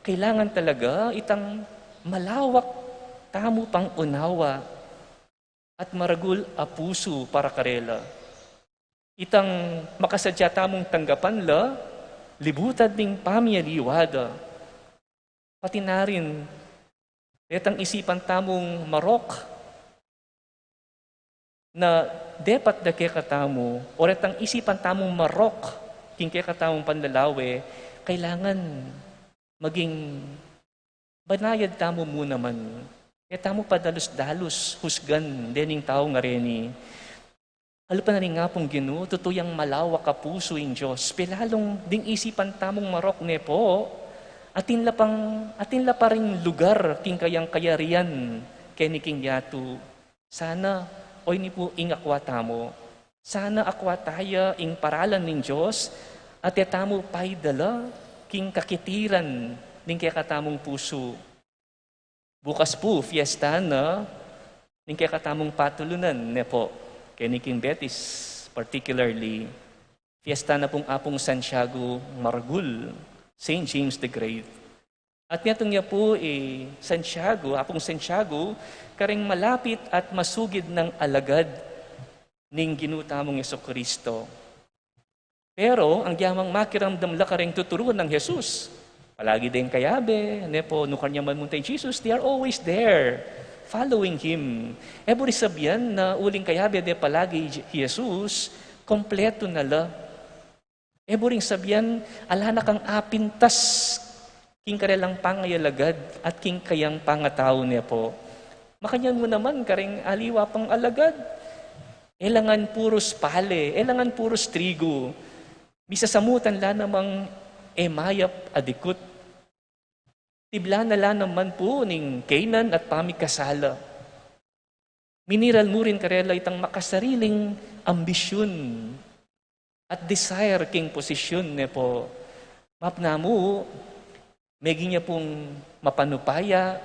Kailangan talaga itang malawak tamo pang unawa at maragul a puso para karela. Itang makasadya tamong tanggapan la, libutad ding pamiyaliwada. Pati na rin, etang isipan tamong marok, na dapat da kaya katamo, oret ang isipan tamong marok, king kaya katamong panlalawe, kailangan maging banayad tamo muna man. Kaya tamo padalos-dalos, husgan, dening tao nga reni. Alupan na rin nga pong Guinu, tutuyang malawak ka puso in Diyos. Pilalong ding isipan tamong marok ne po, atin la pa rin lugar king kayang kayarian kay ni King Yatu. Sana, oy ni po ing akwa tamo. Sana akwa taya ing paralan ng Diyos at tamo pa'y dala king kakitiran ning kaya katamong puso. Bukas po, fiesta na ning kaya katamong patulunan ne po. Kay ni King Betis, particularly, fiesta na pong apong Santiago Margul, St. James the Great. At nitong niya po Santiago, apong Santiago, karing malapit at masugid ng alagad ning ginutamong Jesucristo. Pero ang yamang makiramdam la karing tuturuan ng Jesus. Palagi din kayabe, nepo, no kanya man muntay Jesus, they are always there, following Him. Every sabyan na uling kayabe de palagi Jesus, kompleto na la. Every sabyan, alana kang apintas, king karelang pangayalagad at king kayang pangatao niya po. Makanyan mo naman karing aliwa pang alagad. Elangan puros pale, elangan puros trigo. Misasamutan la namang emayap adikut. Tibla na la naman po ning Canaan at pamikasala. Miniral mo rin karela itang makasariling ambisyon at desire king posisyon ne po. Mapna mo, meging niya pong mapanupaya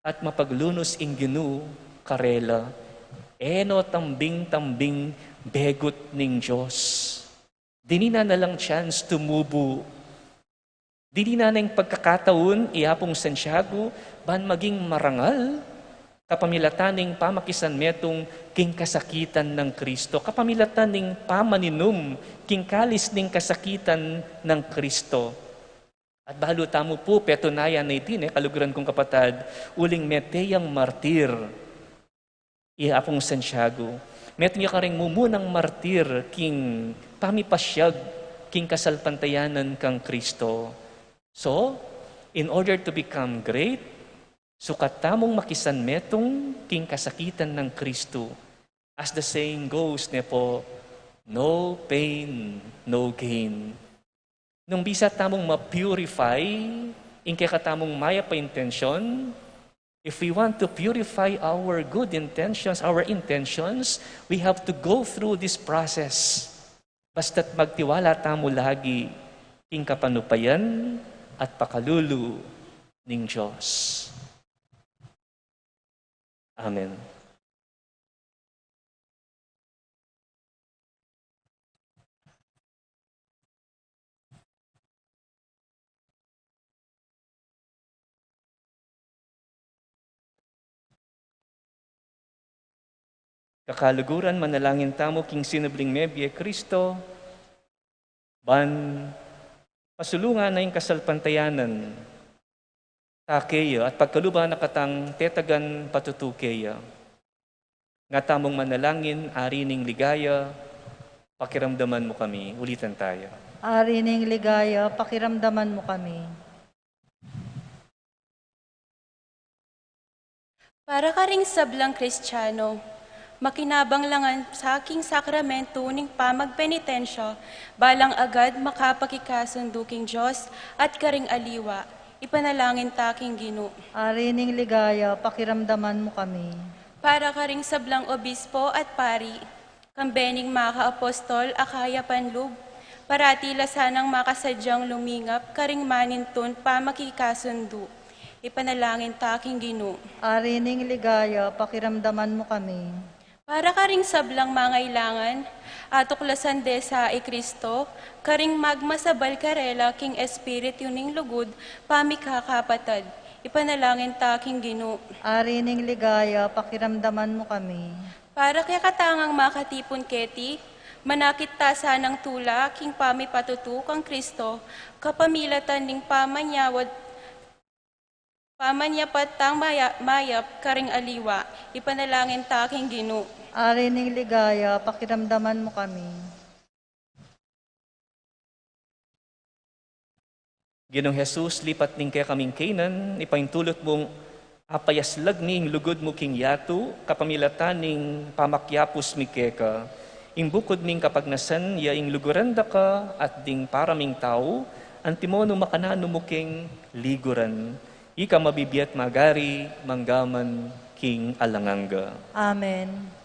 at mapaglunos ing Guinu karela. Eno tambing-tambing begot ning Diyos. Dinina na lang chance tumubo. Dinina na yung pagkakataon, iapong Santiago, ban maging marangal, kapamilataning pamakisan metong king kasakitan ng Kristo, kapamilataning pamaninum, king kalis ning kasakitan ng Kristo. At balo tamo po, petunayan na itin, kaluguran kong kapatad, uling meteyang martir, iapong Santiago. Meto niya ka rin mumunang martir, king pamipasyag, king kasalpantayanan kang Kristo. So, in order to become great, sukat tamong makisan metong king kasakitan ng Kristo. As the saying goes, nepo, no pain, no gain. Nung bisa tamong ma-purify, in kaya katamong maya pa intention, if we want to purify our good intentions, our intentions, we have to go through this process. Basta't magtiwala tamo lagi, king kapanupayan at pakalulu ning Diyos. Amen. Kakaluguran, manalangin tamo, king sinubling mebye Kristo, ban pasulungan na yung kasalpantayanan, takeya, at pagkaluba na katang tetagan patutukeya. Nga tamong manalangin, ari ning ligaya, pakiramdaman mo kami. Ulitan tayo. Ari ning ligaya, pakiramdaman mo kami. Para ka ring sablang Kristiyano, makinabang langan sa aking sakramento ning pamagpenitensya, balang agad makapakikasunduking Diyos at karing aliwa, ipanalangin taking Guinu. Ari ning ligaya, pakiramdaman mo kami. Para ka ring sablang obispo at pari, kambening maka Apostol, akaya panlub, parati lasanang makasadyang lumingap, karing manintun pamakikasundu, ipanalangin taking Guinu. Ari ning ligaya, pakiramdaman mo kami. Para ka ring sablang mangailangan, atuklasan de sa Kristo, karing Magmisa balkarela king espiritu ning lugod, pamikakapatad, ipanalangin taking Guinu. Ari ning ligaya, pakiramdaman mo kami. Para kaya katangang makatipon keti, manakit ta sanang tula, king pamipatutu kang Kristo, kapamilatan ning pamanyapatang mayap karing aliwa, ipanalangin taking Guinu. Ari ning ligaya, pakiramdaman mo kami. Ginong Jesus, lipat ning kaya kaming Canaan, ipaintulot mong apayaslag ning lugod mo king yato, kapamilatan ning pamakyapos mi keka. Ing bukod ning kapagnasan, ya ing luguranda ka at ding paraming tao, antimono makanano mo king liguran. Ika mabibiyat magari, manggaman king alanganga. Amen.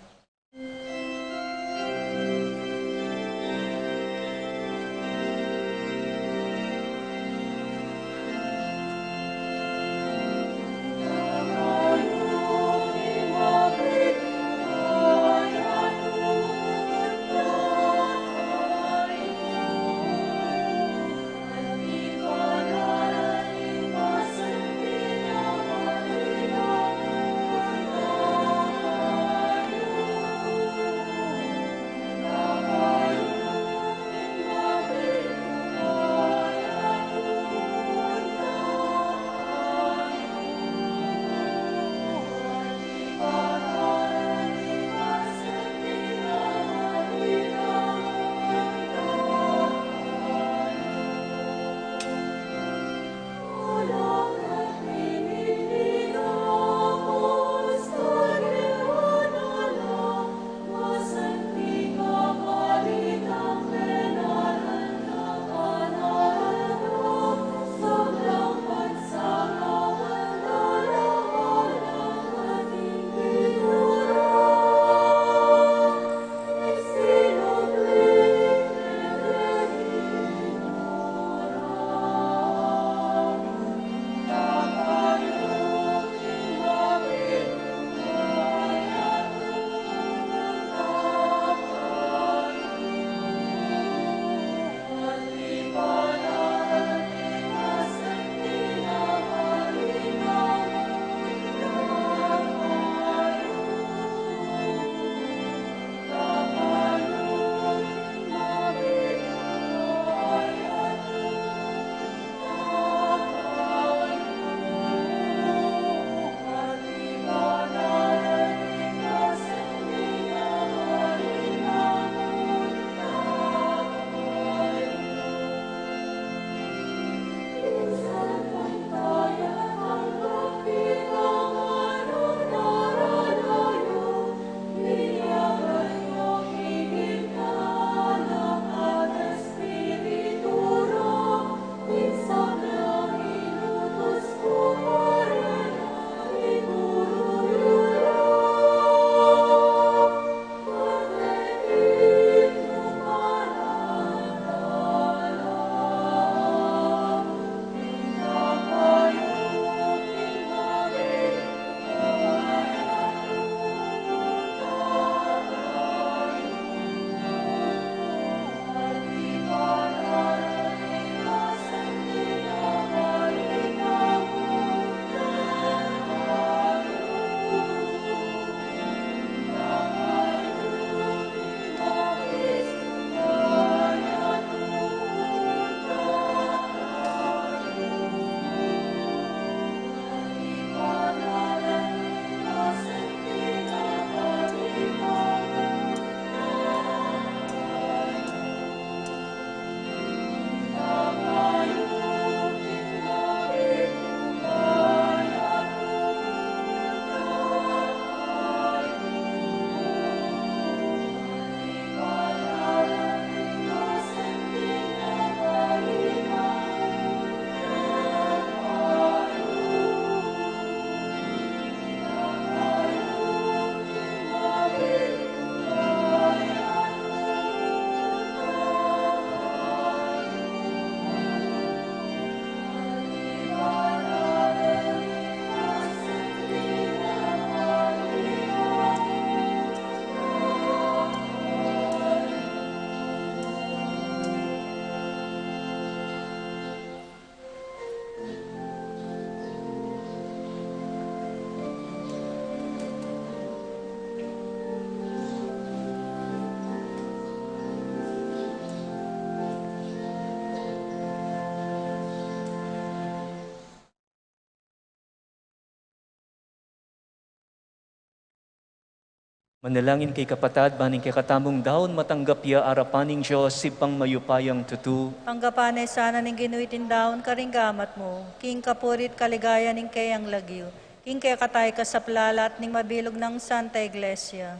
Manalangin kay kapatad, baning kay katamong daon, matanggap ya arapaning Diyos, sipang mayupayang tutu. Panggapanay sana ning ginuitin daon karinggamat mo, king kapurit kaligaya ning kayang lagyo, king kaya katay ka sa plalat ning mabilog ng Santa Iglesia.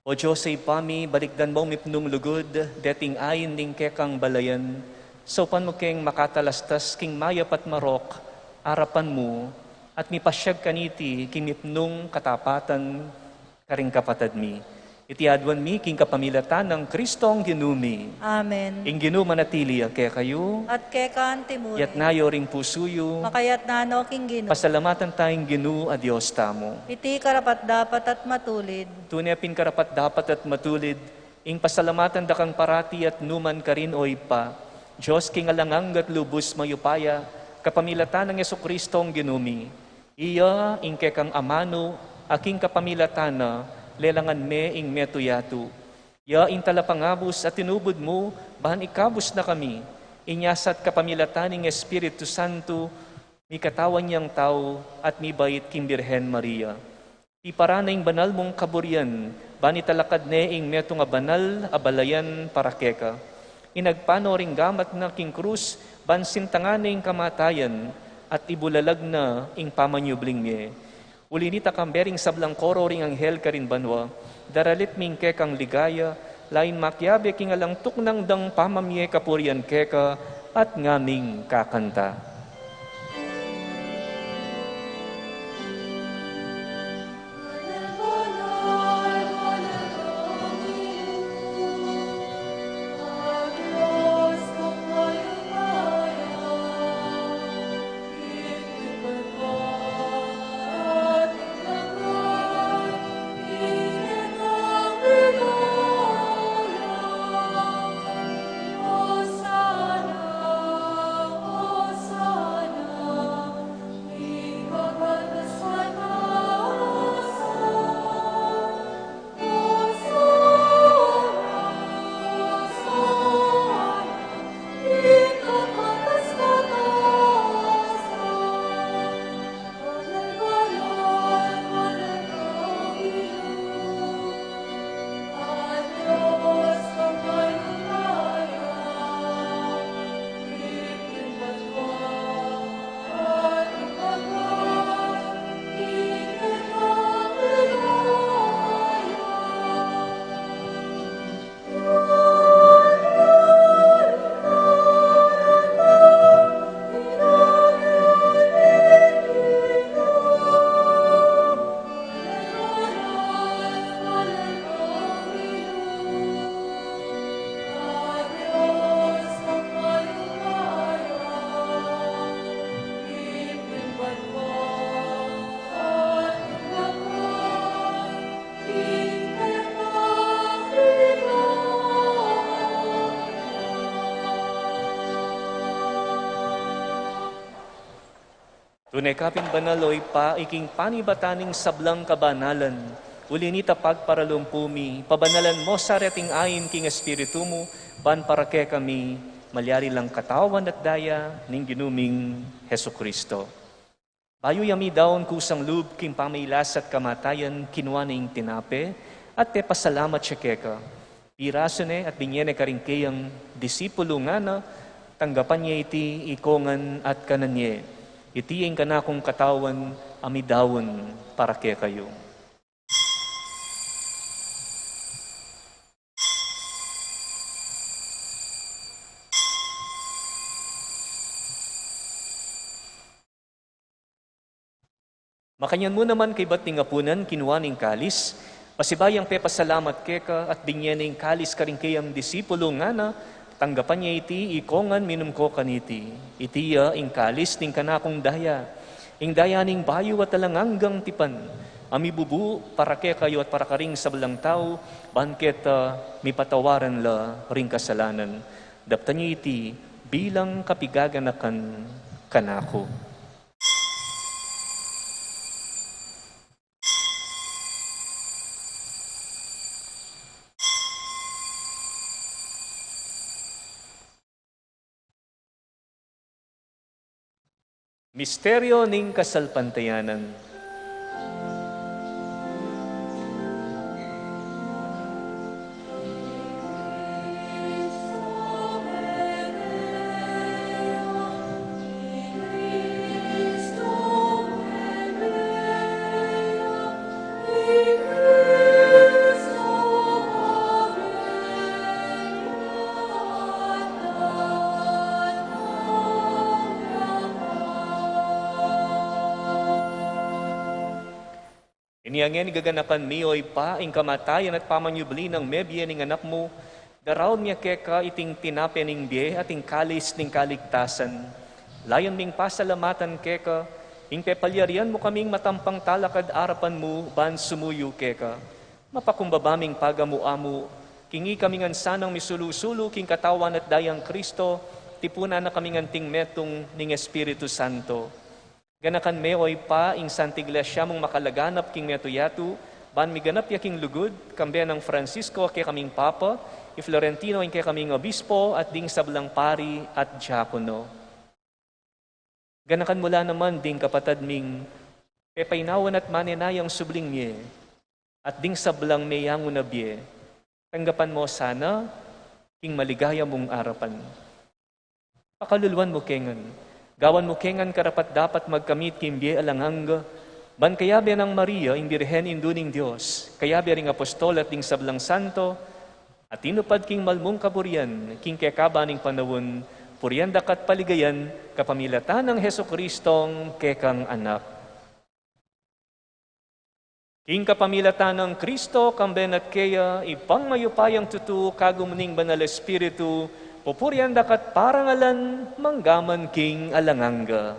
O Diyos ay pami, balikdan mo mipnong lugod, deting ayin ning kekang balayan. Sopan mo keng makatalastas, king mayapat marok, arapan mo, at mipasyag kaniti, king mipnong katapatan, karing kapatad mi. Iti adwan mi, king kapamilatan ng Kristong ginumi. Amen. Ing ginu manatili kaya kayo, At kekan timuri, yat nayo ring pusuyo, makayat nano king gino, pasalamatan tayong ginu a Diyos tamo. iti karapat dapat at matulid, Tunay pin karapat dapat at matulid, ing pasalamatan dakang parati at numan karin oy pa, Diyos king alangang at lubos mayupaya, kapamilatan ng Yesukristong ginumi. Iya ing kekang amano, aking kapamilatana, lelangan me ing metuyatu. Ya ing talapangabos at tinubod mo, bahan ikabos na kami, inyasat kapamilatan ng Espiritu Santo, mi katawan niyang tao, at mi bait king Birhen Maria. Ipara na ing banal mong kaburian, bani talakad ne ing meto nga banal, abalayan para keka. Inagpano ring gamat na king krus, bansintangan na ing kamatayan, at ibulalag na ing pamanyubling me. Ulinita kambering sablang koro ring anghel karin banwa, daralit ming kekang ligaya, lain makyabe king alang tuknang dang pamamye kapurian keka, at ngaming kakanta. Tunay kapin banaloy pa, iking panibataning sablang kabanalan, ulinita pagparalumpumi, pabanalan mo sa reting ayin king espiritu mo, ban para ke kami, malyari lang katawan at daya, ning ginuming Heso Kristo. Bayo yami daon kusang lub, king pamailas at kamatayan, kinwa ning tinape, at te pasalamat siya keka. Piraso ne at binyene karingkayang disipulo nga na, tanggapan niya iti ikongan at kananye. Itiing ka na kong katawan, amidawon para kaya kayo. Makanyan mo naman kay bating apunan, kinuwaning kalis, pasibayang pepasalamat keka at binyaning kalis karingkayang disipulo nga na, tanggapan niya iti, ikongan minum ko kaniti. Itiya, ing kalis, ning kanakong daya. Ing daya ning bayo at talanganggang tipan. Amibubu, para kaya kayo at para karing sablang tao, banket mipatawaran la ring kasalanan. Daptan niya iti, bilang kapigaganakan kanako. Misteryo ning kasalpantayanan. Iniangyan gaganakan miyoy pa, ing kamatayan at pamanyubli ng mebye ning anak mo, daraw niya keka iting tinape ning biye at ing kalis ning kaligtasan. Layon ming pasalamatan keka, ing pepalyarian mo kaming matampang talakad arapan mo, ban sumuyo keka. Mapakumbabaming pagamu-amu, kingi kaming ansanang misulu-sulu, king katawan at dayang Kristo, tipuna na kaming anting metong ning Espiritu Santo. Ganakan meoy pa, ing Santa Iglesia mong makalaganap king metuyatu, ban miganap yaking lugod, kambe ng Francisco kay kaming Papa, i Florentino ing kay kaming Obispo, at ding sablang pari at diakono. Ganakan mula naman ding kapatad ming pepainawan at manenayang subling miye, at ding sablang mayang unabye, tanggapan mo sana, king maligaya mong arapan. Pakaluluan mo kengan, gawan mo kengan karapat dapat magkamit kimbye alanganga, ban kayabe ng Maria, ing birhen induning Diyos, kayabe ring Apostol at ding sablang santo, at tinupad king malmong kaburian, king kekaba ning panawon, purianda kat paligayan, kapamilatan ng Heso Kristong kekang anak. King kapamilatan ng Kristo, kamben at kaya, ipangmayupayang tutu, kagumuning banal Espiritu, pupurianda kat parangalan, manggaman king alanganga.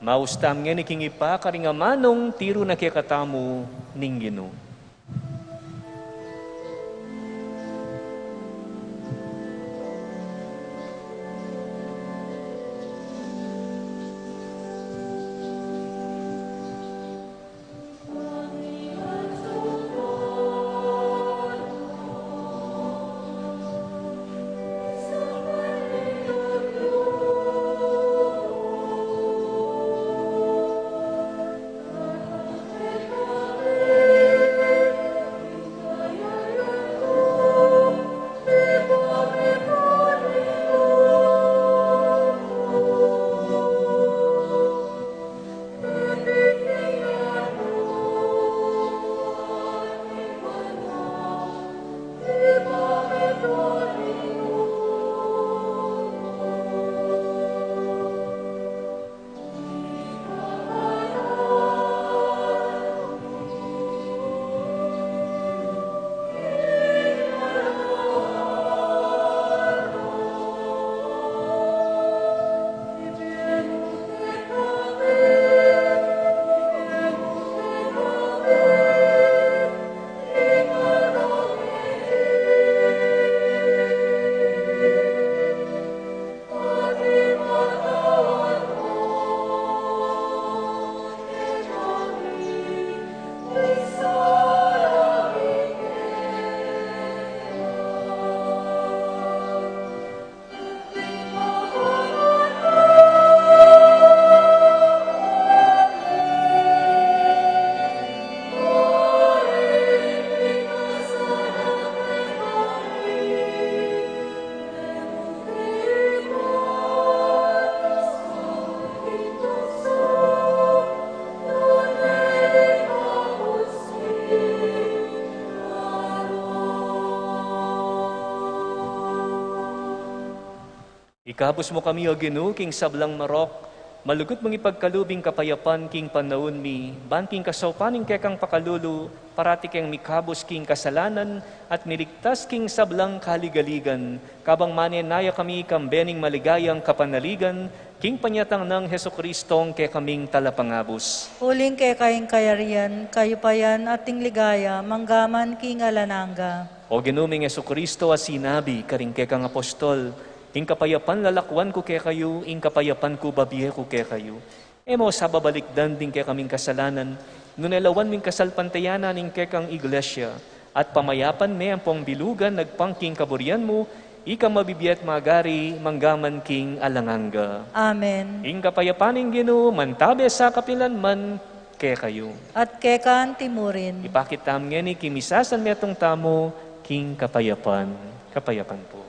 Maustam nga ni king ipa, karingamanong tiro na kikatamu ning Guinu. Ikapos mo kami, O Guinu, king sablang marok, malugot mong ipagkalubing kapayapan king panahon mi, ban king kasaupaning kekang pakalulu, parati keng mikabos king kasalanan, at miligtas king sablang kaligaligan, kabang manenaya kami kambening maligayang kapanaligan, king panyatang ng Heso Kristong ke kaming talapangabos. Uling kay kayong kayarian, kayo pa yan ating ligaya, manggaman king alananga. O ginuming Heso Kristo as sinabi, karing kekang Apostol, ing kapayapan lalakwan ko kay kayo, ing kapayapan ko babiye ko kay kayo. Emo sa babalikdan din kay kaming kasalanan, nunelawan ming kasalpantayanan ing kekang iglesia, at pamayapan me ang pong bilugan, nagpangking kaburian mo, ika mabibiyat magari, manggaman king alanganga. Amen. Ing kapayapan ing Guinu, mantabe sa kapilanman, kaya kayo. At kekan timurin. Ipakitam ngeni kimisasan metong tamo, king kapayapan. Kapayapan po.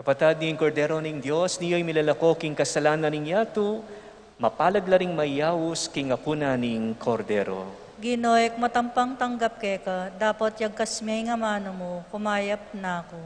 Kapatid ning Kordero ning Diyos, niyo'y milalako king kasalanan ning yato, mapalaglaring mayawos king apuna ning Kordero. Ginoek matampang tanggap keka, dapat yagkasmay nga mano mo, kumayap na ako.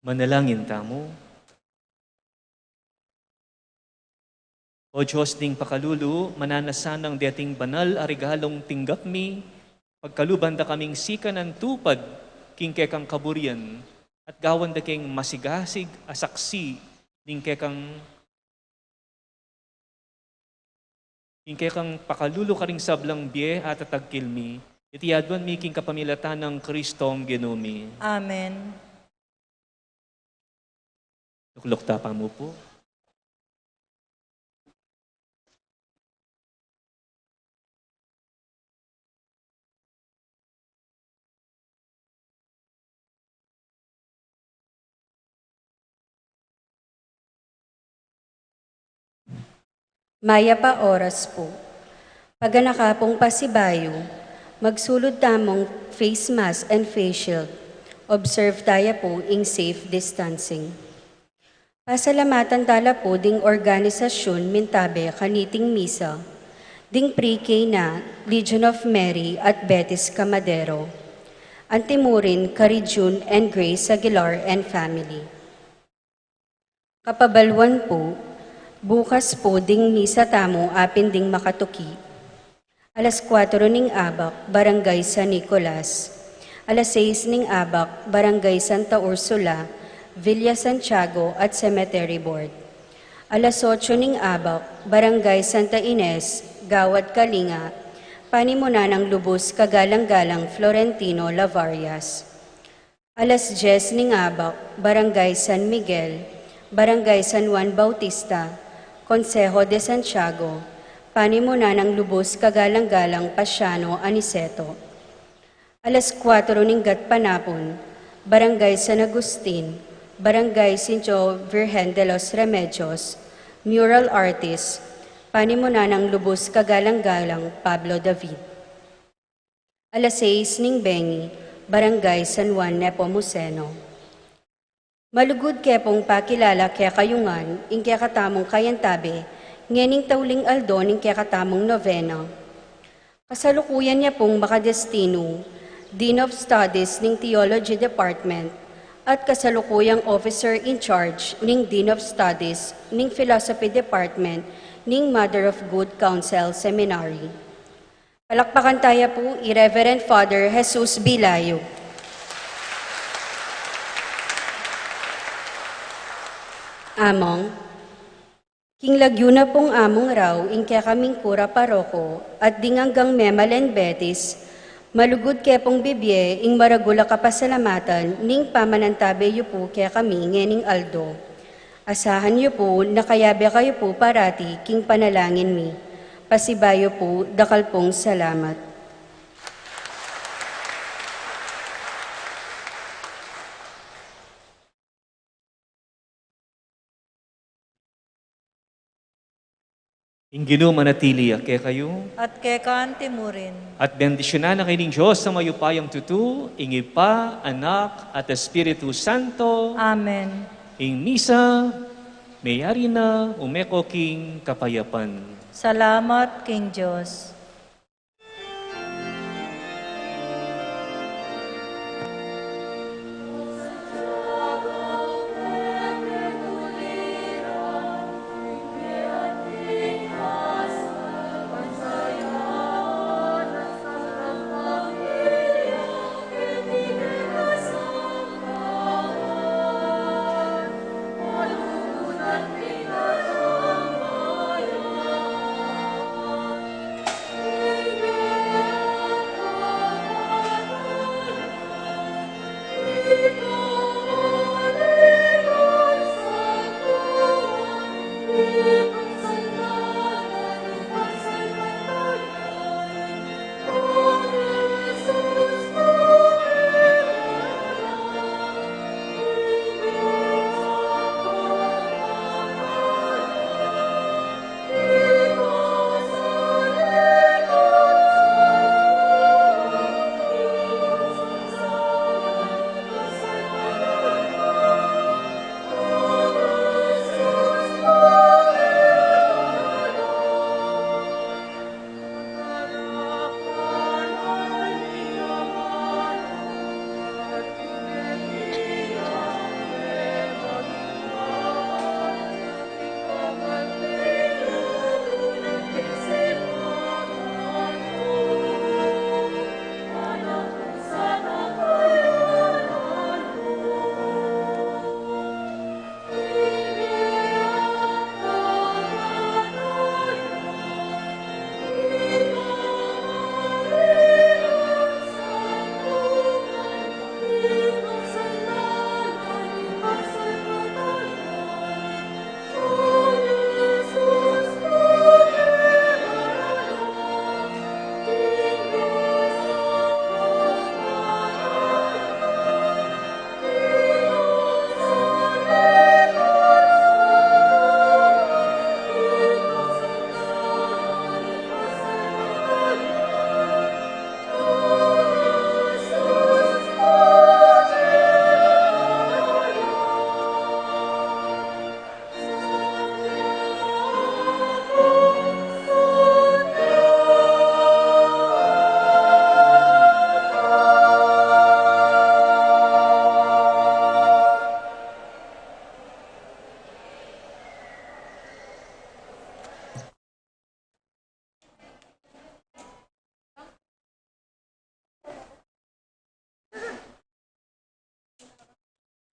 Manalangin tamo. O Diyos ding pakalulu, mananasanang dating banal a regalong tinggap mi, pagkaluban da kaming sika ng tupad, king kekang kaburian, at gawan da king masigasig asaksi, ning kekang pakalulu karing sablang biye at atagkilmi, itiyadwan mi king kapamilatan ng Kristong Ginumi. Amen. Luklukta pa mo po. Maya pa oras po. Paganakapong pasibayo, magsulod tamong face mask and face shield. Observe tayo po in safe distancing. Pasalamatan tala po ding organisasyon mintabe kaniting misa, ding pre-K na Legion of Mary at Betis Camadero, Antimurin, Carijun and Grace Aguilar and family. Kapabalwan po, bukas po ding misa tamo apin ding makatuki. Alas 4 ning abak, Barangay San Nicolas. Alas 6 ning abak, Barangay Santa Ursula, Villa Santiago at Cemetery Board. Alas 8 ning abak, Barangay Santa Ines, Gawad Kalinga, Panimuna ng Lubos Kagalang-Galang Florentino Lavarias. Alas 10 ning abak, Barangay San Miguel, Barangay San Juan Bautista, Consejo de Santiago, Panimuna ng Lubos Kagalang-Galang Pasiano Aniceto. Alas 4 ning gatpanapon, Barangay San Agustin, Barangay Sincho Virgen de los Remedios, Mural Artist, Panimuna ng Lubos Kagalang-Galang Pablo David. Alas 6 ning Bengi, Barangay San Juan Nepomuceno. Malugod kepong pakilala kaya kayungan, ing kaya katamong kayantabi, ngening tauling Aldo ing kaya katamong novena. Kasalukuyan niya pong makadestino, Dean of Studies ng Theology Department, at kasalukuyang Officer in Charge ng Dean of Studies ng Philosophy Department ng Mother of Good Counsel Seminary. Palakpakan tayo po, Reverend Father Jesus B. Layug. Among, king lagyuna pong among raw, ing kaya kaming kura paroko, at dinganggang memalen betis, malugod kaya pong bibye, ing maragula kapasalamatan, ning pamanantabe yu po kaya kami, ngening Aldo. Asahan yu po, nakayabe kayo po parati, king panalangin mi. Pasibayo po, dakal pong salamat. Ing Guinu manatili kaya kayo. At kay Antimurin. At bendisyonan na kayo ng Diyos sa mayupayang tutu, ing Ipa, Anak, at Espiritu Santo. Amen. Ing misa, mayari na umeko king kapayapan. Salamat, King Diyos.